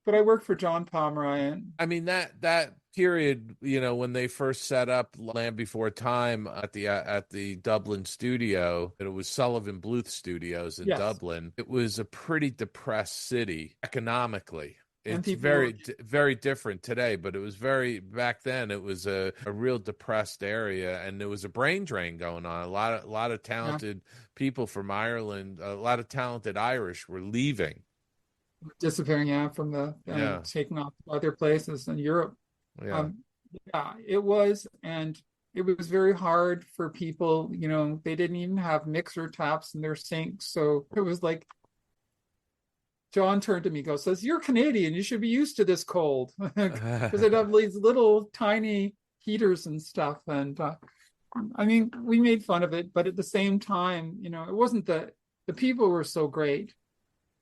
but I worked for John Pomeroy. I mean that period, when they first set up Land Before Time at the Dublin studio, it was Sullivan Bluth Studios in Dublin. It was a pretty depressed city economically. It's very different today, but it was back then it was a real depressed area, and there was a brain drain going on. A lot of talented people from Ireland, a lot of talented Irish were leaving. Disappearing from taking off to other places in Europe. It was, and it was very hard for people. They didn't even have mixer taps in their sinks, so it was like John turned to me, says, "You're Canadian. You should be used to this cold," because they'd have these little tiny heaters and stuff. And I mean, we made fun of it, but at the same time, it wasn't the people were so great.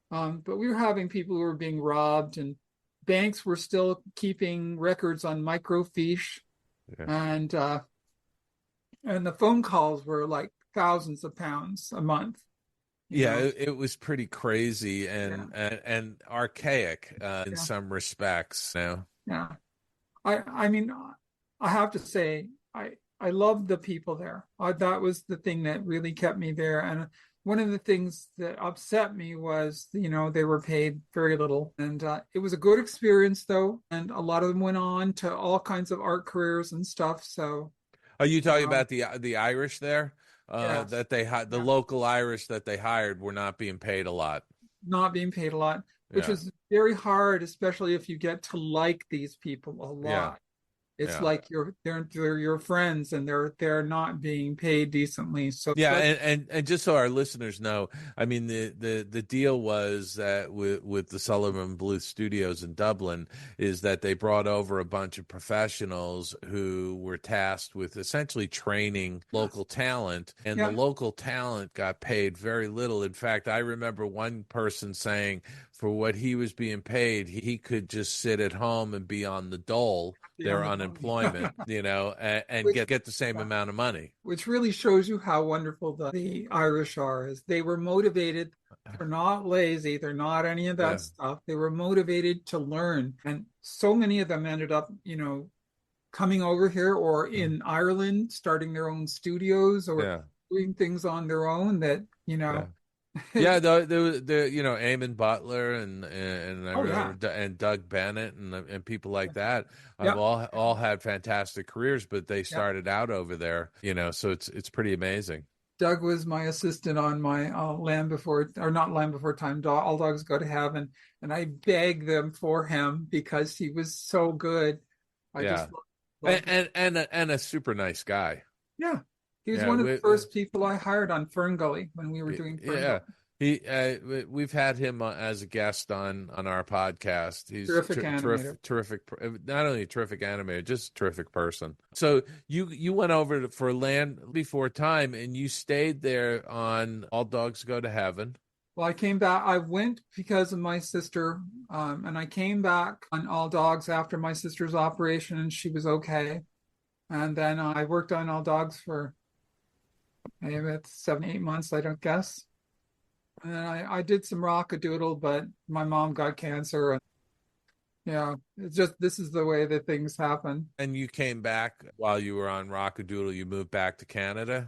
But we were having people who were being robbed, and banks were still keeping records on microfiche, and the phone calls were like thousands of pounds a month. It was pretty crazy and archaic in some respects. Yeah, I mean, I have to say, I loved the people there. That was the thing that really kept me there, and one of the things that upset me was, they were paid very little. And it was a good experience, though. And a lot of them went on to all kinds of art careers and stuff. So, are you talking about the Irish there? Yes. That they the local Irish that they hired were not being paid a lot. Not being paid a lot, which is very hard, especially if you get to like these people a lot. Yeah. It's like they're your friends, and they're not being paid decently. So and just so our listeners know, I mean the deal was that with the Sullivan Bluth Studios in Dublin is that they brought over a bunch of professionals who were tasked with essentially training local talent, and the local talent got paid very little. In fact, I remember one person saying for what he was being paid, he could just sit at home and be on the dole, their unemployment, and get the same amount of money. Which really shows you how wonderful the Irish are. Is they were motivated. They're not lazy. They're not any of that stuff. They were motivated to learn. And so many of them ended up, coming over here or in Ireland, starting their own studios or doing things on their own that, the Eamon Butler and Doug Bennett and people like that have all had fantastic careers, but they started out over there, so it's pretty amazing. Doug was my assistant on my Land Before Time, All Dogs Go to Heaven, and I begged them for him because he was so good. And a super nice guy. Yeah. He was one of the first people I hired on Fern Gully when we were doing Fern Gully. We've had him as a guest on our podcast. He's terrific, not only a terrific animator, just a terrific person. So you went over for Land Before Time, and you stayed there on All Dogs Go to Heaven. Well, I came back. I went because of my sister, and I came back on All Dogs after my sister's operation, and she was okay. And then I worked on All Dogs for maybe about 7, 8 months, I don't guess. And then I did some Rockadoodle, but my mom got cancer. And yeah, it's just, this is the way that things happen. And you came back while you were on Rockadoodle. You moved back to Canada.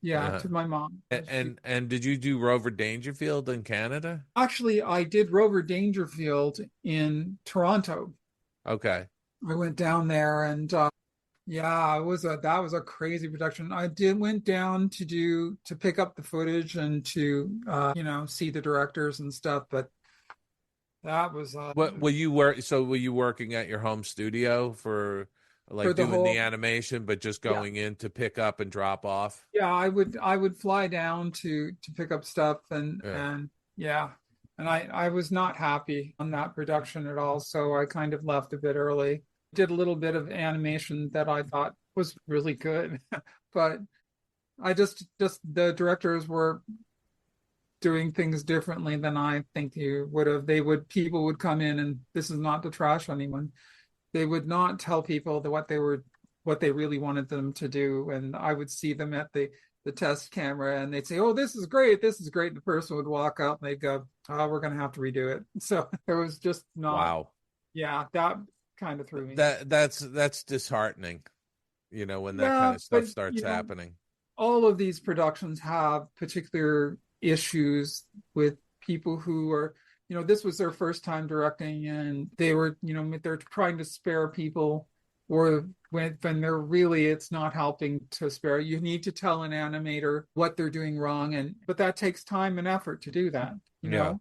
Yeah, to my mom. And did you do Rover Dangerfield in Canada? Actually, I did Rover Dangerfield in Toronto. Okay. I went down there, and yeah, that was a crazy production. I went down to pick up the footage and to see the directors and stuff, but that was What were you work? So were you working at your home studio for like doing the animation, but just going in to pick up and drop off? Yeah, I would fly down to pick up stuff, and I was not happy on that production at all, so I kind of left a bit early. Did a little bit of animation that I thought was really good, but I just the directors were doing things differently than I think you would have. People would come in, and this is not to trash anyone. They would not tell people that what they really wanted them to do, and I would see them at the test camera, and they'd say, "Oh, this is great, this is great." And the person would walk out, and they'd go, "Oh, we're going to have to redo it." So it was just not. Wow. Yeah, that kind of threw me. That's disheartening, when that kind of stuff starts happening. All of these productions have particular issues with people who are, this was their first time directing, and they were, they're trying to spare people, or when they're really, it's not helping to spare. You need to tell an animator what they're doing wrong, but that takes time and effort to do that. Yeah.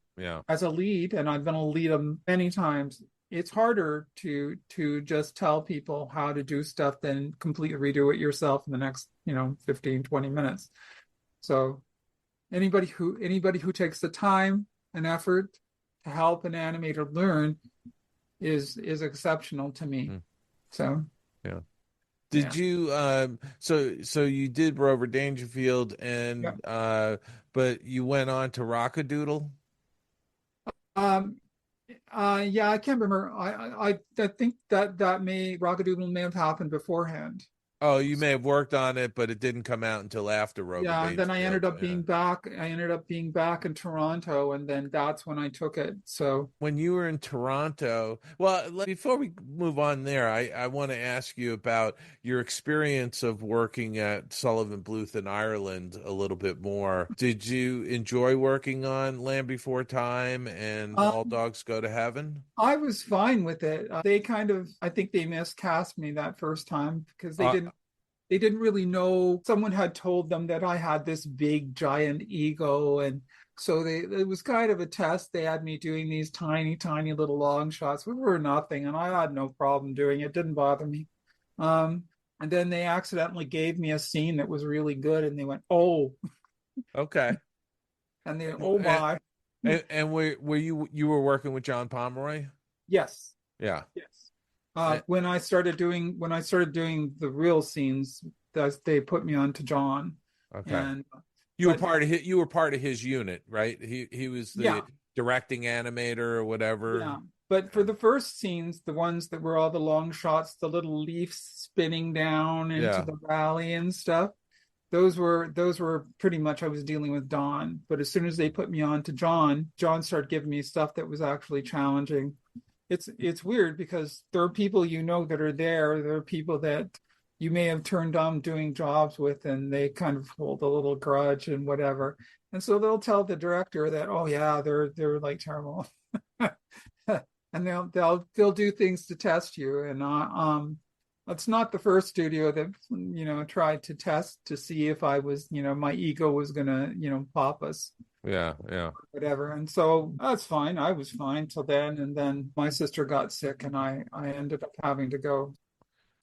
As a lead, and I've been a lead many times, it's harder to just tell people how to do stuff than completely redo it yourself in the next 15, 20 minutes. So anybody who takes the time and effort to help an animator learn is exceptional to me. So yeah. Did you so you did Rover Dangerfield, and but you went on to Rockadoodle? Yeah, I can't remember. I think that Rockadoodle may have happened beforehand. Oh, you may have worked on it, but it didn't come out until after Rover Dangerfield. Yeah, then I ended up being back. I ended up being back in Toronto, and then that's when I took it. So when you were in Toronto, well, before we move on there, I want to ask you about your experience of working at Sullivan Bluth in Ireland a little bit more. Did you enjoy working on Land Before Time and All Dogs Go to Heaven? I was fine with it. I think they miscast me that first time because they didn't really know. Someone had told them that I had this big giant ego, and so it was kind of a test. They had me doing these tiny little long shots, which were nothing, and I had no problem doing it. It didn't bother me. And then they accidentally gave me a scene that was really good, and they went, "Oh, okay," and they, "Oh my." And were you were working with John Pomeroy? Yes. Yeah. Yes. When I started doing the real scenes, they put me on to John. Okay. And you were part of his unit, right? He was the directing animator or whatever. Yeah. But for the first scenes, the ones that were all the long shots, the little leaves spinning down into the valley and stuff, those were pretty much, I was dealing with Don. But as soon as they put me on to John started giving me stuff that was actually challenging. It's weird because there are people that are there. There are people that you may have turned on doing jobs with, and they kind of hold a little grudge and whatever. And so they'll tell the director that, oh yeah, they're like terrible, and they'll do things to test you. And it's not the first studio that tried to test to see if I was my ego was gonna pop us. Yeah. Whatever. And so that's fine. I was fine till then. And then my sister got sick, and I ended up having to go.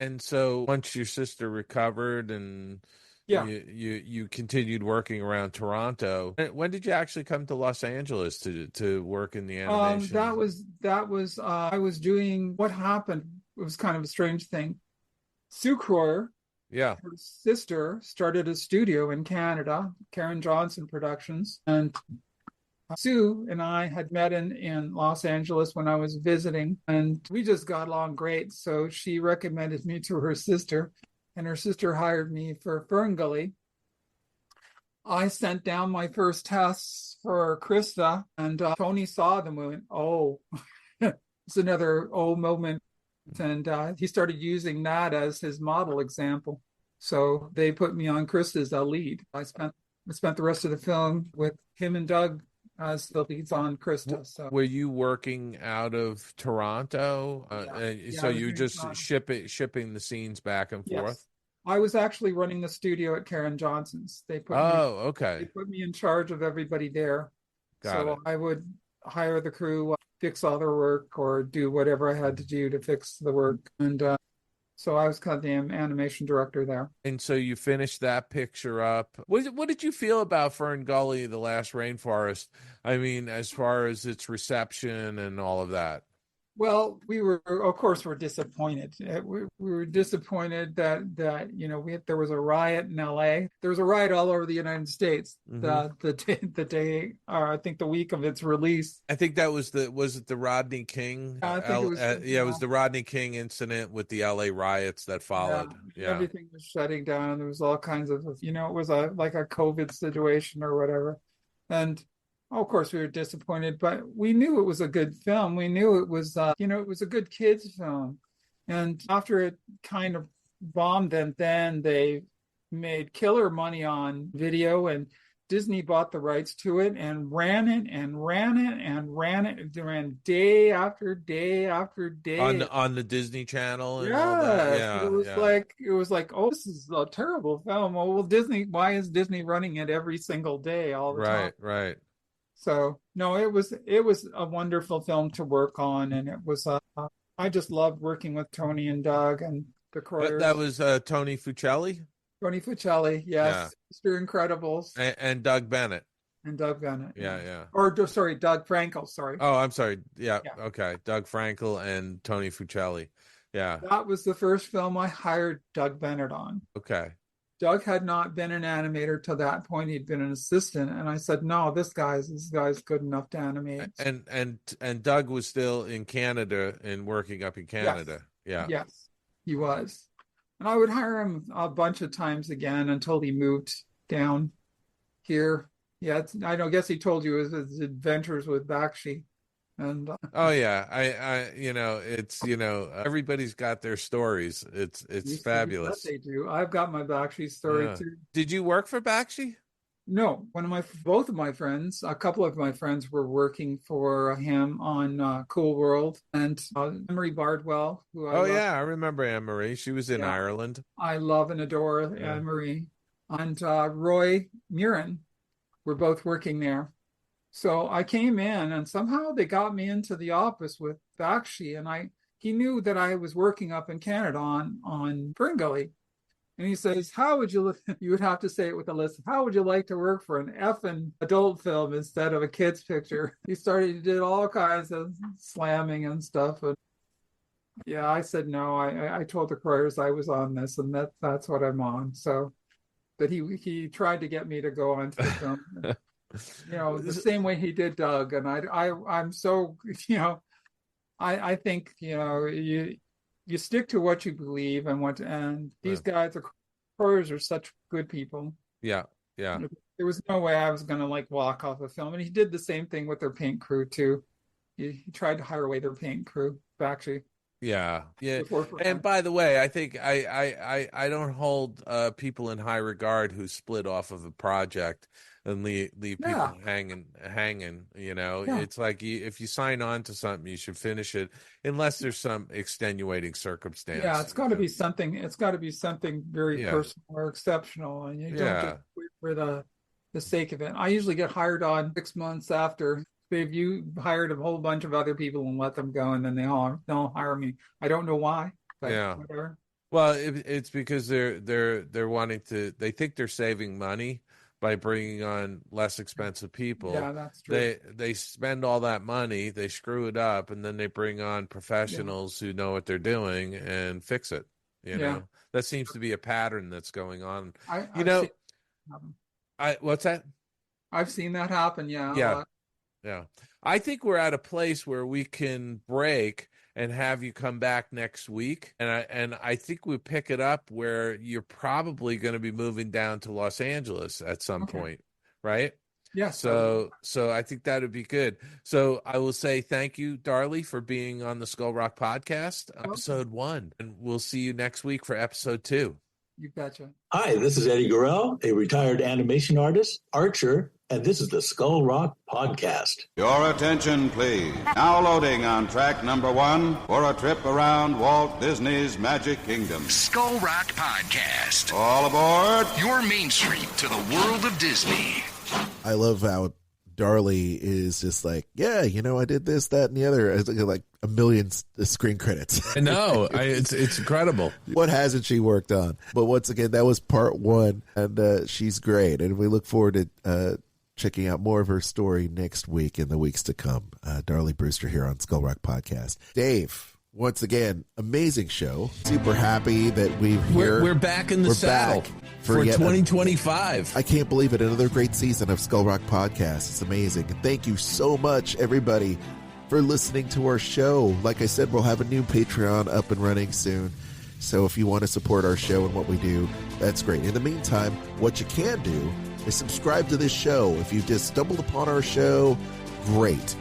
And so once your sister recovered and you continued working around Toronto, when did you actually come to Los Angeles to work in the animation? That was I was doing, what happened, it was kind of a strange thing. Sue Croyer, her sister, started a studio in Canada, Karen Johnson Productions, and Sue and I had met in Los Angeles when I was visiting, and we just got along great. So she recommended me to her sister, and her sister hired me for Fern Gully. I sent down my first tests for Krista, and Tony saw them and went, "Oh, it's another old moment." And he started using that as his model example. So they put me on Krista's lead. I spent the rest of the film with him and Doug as the leads on Krista. So were you working out of Toronto? So you just shipping the scenes back and forth? Yes. I was actually running the studio at Karen Johnson's. They put me in charge of everybody there. Got it. I would hire the crew, fix all their work, or do whatever I had to do to fix the work. And so I was kind of the animation director there. And so you finished that picture up. What did you feel about Fern Gully, The Last Rainforest? I mean, as far as its reception and all of that. Well, we were, of course, we're disappointed. We were disappointed that there was a riot in LA. There was a riot all over the United States. Mm-hmm. The day, I think the week of its release. I think that was it the Rodney King? I think it was. It was the Rodney King incident with the LA riots that followed. Yeah. Everything was shutting down. There was all kinds of, it was like a COVID situation or whatever, and. Of course, we were disappointed, but we knew it was a good film. We knew it was, it was a good kids film. And after it kind of bombed, and then they made killer money on video, and Disney bought the rights to it and ran it and ran it and ran it. It ran day after day after day on the Disney Channel. And all that. Yeah, it was like, oh, this is a terrible film. Well, Disney. Why is Disney running it every single day all the time? Right. So no, it was a wonderful film to work on, and it was I just loved working with Tony and Doug and the Croyers. That was Tony Fuccelli. Tony Fuccelli, yes, Mr. Incredibles, and Doug Bennett. And Doug Bennett, yeah. Or sorry, Doug Frankel. Sorry. Oh, I'm sorry. Yeah. Okay, Doug Frankel and Tony Fuccelli. Yeah. That was the first film I hired Doug Bennett on. Okay. Doug had not been an animator to that point. He'd been an assistant, and I said, "No, this guy's good enough to animate." And Doug was still in Canada and working up in Canada. Yes, he was. And I would hire him a bunch of times again until he moved down here. Yeah, I guess he told you his adventures with Bakshi. And oh yeah, I it's everybody's got their stories. It's fabulous. They do. I've got my Bakshi story too. Did you work for Bakshi? No, both of my friends, a couple of my friends were working for him on Cool World, and Anne-Marie Bardwell, who I remember Anne-Marie. She was in Ireland. I love and adore Anne-Marie, and Roy Murin were both working there. So I came in, and somehow they got me into the office with Bakshi, and he knew that I was working up in Canada on Fern Gully. And he says, "How would you would have to say it with a list, how would you like to work for an effing adult film instead of a kid's picture?" He did all kinds of slamming and stuff. And I said no. I told the Croyers I was on this, and that's what I'm on. So, but he tried to get me to go on to the film. The same way he did Doug, and I'm so I think you stick to what you believe and these guys, the Croyers, are such good people. Yeah. There was no way I was going to walk off a film, and he did the same thing with their paint crew too. He tried to hire away their paint crew, actually. Yeah. And by the way, I think I don't hold people in high regard who split off of a project and leave people hanging. It's like if you sign on to something, you should finish it, unless there's some extenuating circumstance. Yeah, it's got to be something. It's got to be something very personal or exceptional, and you don't just quit for the sake of it. I usually get hired on 6 months after. If you hired a whole bunch of other people and let them go, and then they all don't hire me, I don't know why. But whatever. Well, it's because they're wanting to. They think they're saving money by bringing on less expensive people. Yeah, that's true. They spend all that money, they screw it up, and then they bring on professionals who know what they're doing and fix it. That seems to be a pattern that's going on. What's that? I've seen that happen. Yeah. Yeah. Yeah. I think we're at a place where we can break and have you come back next week. And I think we pick it up where you're probably going to be moving down to Los Angeles at some point, right? Yeah. So I think that would be good. So I will say thank you, Darlie, for being on the Skull Rock podcast, episode 1. And we'll see you next week for episode 2. You betcha. Hi, this is Eddie Gorell, a retired animation artist, archer, and this is the Skull Rock Podcast. Your attention, please. Now loading on track number 1 for a trip around Walt Disney's Magic Kingdom. Skull Rock Podcast. All aboard. Your Main Street to the world of Disney. I love how Darlie is just like, yeah, I did this, that, and the other. It's like a million screen credits. I know. It's incredible. What hasn't she worked on? But once again, that was part 1, and she's great. And we look forward to checking out more of her story next week and the weeks to come. Darlie Brewster here on Skull Rock Podcast. Dave, once again, amazing show. Super happy that we're back in the saddle for 2025. I can't believe it. Another great season of Skull Rock Podcast. It's amazing. And thank you so much, everybody, for listening to our show. Like I said, we'll have a new Patreon up and running soon. So if you want to support our show and what we do, that's great. In the meantime, what you can do is subscribe to this show. If you just stumbled upon our show, great.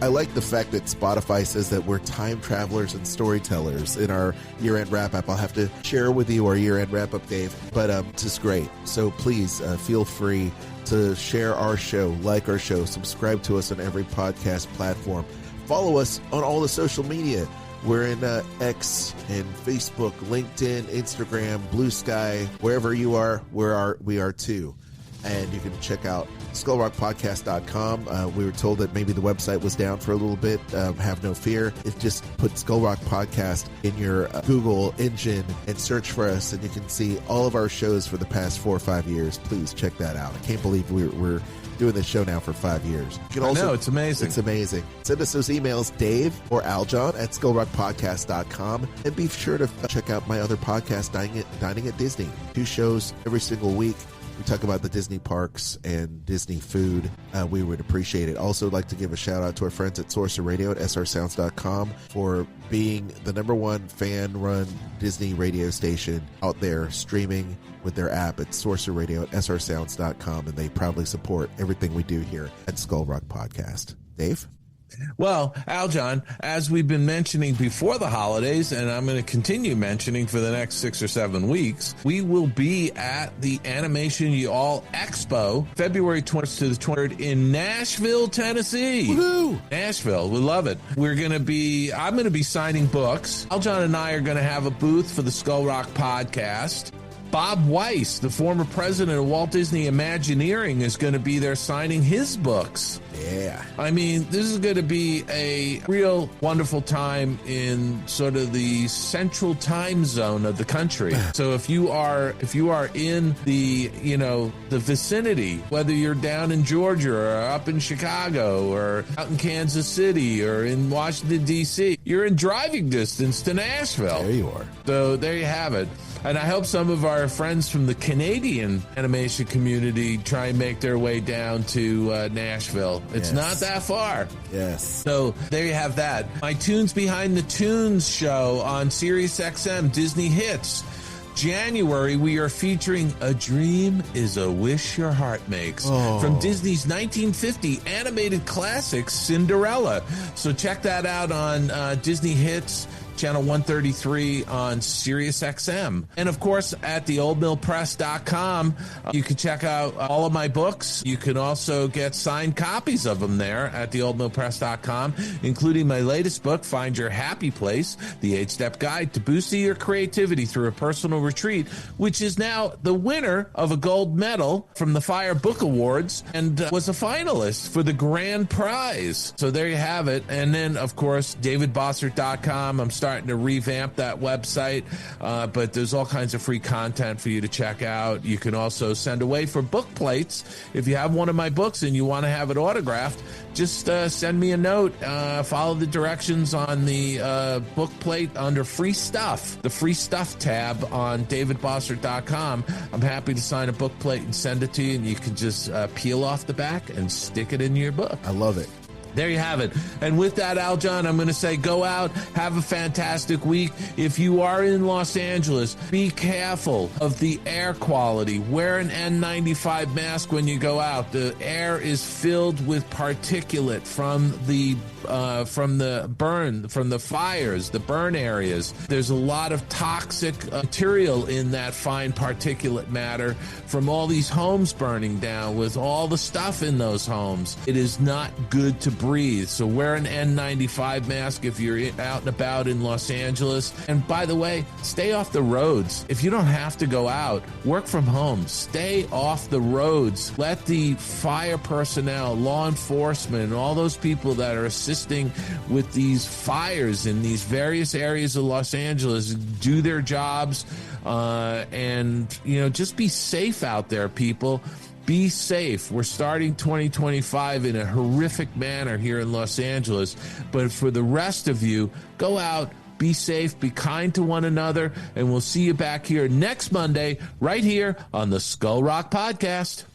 I like the fact that Spotify says that we're time travelers and storytellers in our year-end wrap-up. I'll have to share with you our year-end wrap-up, Dave, but it's just great. So please feel free to share our show, like our show, subscribe to us on every podcast platform. Follow us on all the social media. We're in X and Facebook, LinkedIn, Instagram, Blue Sky, wherever you are, we are too. And you can check out skullrockpodcast.com. We were told that maybe the website was down for a little bit. Have no fear. Just put Skull Rock Podcast in your Google engine and search for us, and you can see all of our shows for the past 4 or 5 years. Please check that out. I can't believe we're doing this show now for 5 years. You can also, I know, it's amazing. It's amazing. Send us those emails, Dave or Aljon at skullrockpodcast.com. And be sure to check out my other podcast, Dining at Disney. 2 shows every single week. We talk about the Disney parks and Disney food. We would appreciate it. Also, like to give a shout out to our friends at Sorcerer Radio at srsounds.com for being the #1 fan-run Disney radio station out there streaming with their app at Sorcerer Radio at srsounds.com, and they proudly support everything we do here at Skull Rock Podcast. Dave? Well, Aljon, as we've been mentioning before the holidays, and I'm going to continue mentioning for the next 6 or 7 weeks, we will be at the Animation Y'all Expo, February 20th to the 23rd in Nashville, Tennessee. Woohoo! Nashville, we love it. I'm going to be signing books. Aljon and I are going to have a booth for the Skull Rock Podcast. Bob Weiss, the former president of Walt Disney Imagineering, is going to be there signing his books. Yeah. I mean, this is going to be a real wonderful time in sort of the central time zone of the country. So if you are in the vicinity, whether you're down in Georgia or up in Chicago or out in Kansas City or in Washington, D.C., you're in driving distance to Nashville. There you are. So there you have it. And I hope some of our friends from the Canadian animation community try and make their way down to Nashville. It's not that far. Yes. So there you have that. My Tunes Behind the Tunes show on SiriusXM Disney Hits. January, we are featuring A Dream is a Wish Your Heart Makes from Disney's 1950 animated classic, Cinderella. So check that out on Disney Hits, Channel 133 on SiriusXM. And of course, at theoldmillpress.com, you can check out all of my books. You can also get signed copies of them there at theoldmillpress.com, including my latest book, Find Your Happy Place, the 8-Step Guide to Boosting Your Creativity Through a Personal Retreat, which is now the winner of a gold medal from the Fire Book Awards and was a finalist for the grand prize. So there you have it. And then, of course, davidbossert.com. I'm starting starting to revamp that website, but there's all kinds of free content for you to check out. You can also send away for book plates. If you have one of my books and you want to have it autographed, just send me a note. Follow the directions on the book plate under free stuff, the free stuff tab on davidbossert.com. I'm happy to sign a book plate and send it to you, and you can just peel off the back and stick it in your book. I love it. There you have it. And with that, Aljon, I'm going to say go out, have a fantastic week. If you are in Los Angeles, be careful of the air quality. Wear an N95 mask when you go out. The air is filled with particulate from the fires, the burn areas. There's a lot of toxic material in that fine particulate matter from all these homes burning down with all the stuff in those homes. It is not good to breathe. So wear an N95 mask if you're out and about in Los Angeles. And by the way, stay off the roads. If you don't have to go out, work from home. Stay off the roads. Let the fire personnel, law enforcement, and all those people that are assisting with these fires in these various areas of Los Angeles do their jobs. And, just be safe out there, people. Be safe. We're starting 2025 in a horrific manner here in Los Angeles. But for the rest of you, go out, be safe, be kind to one another, and we'll see you back here next Monday right here on the Skull Rock Podcast.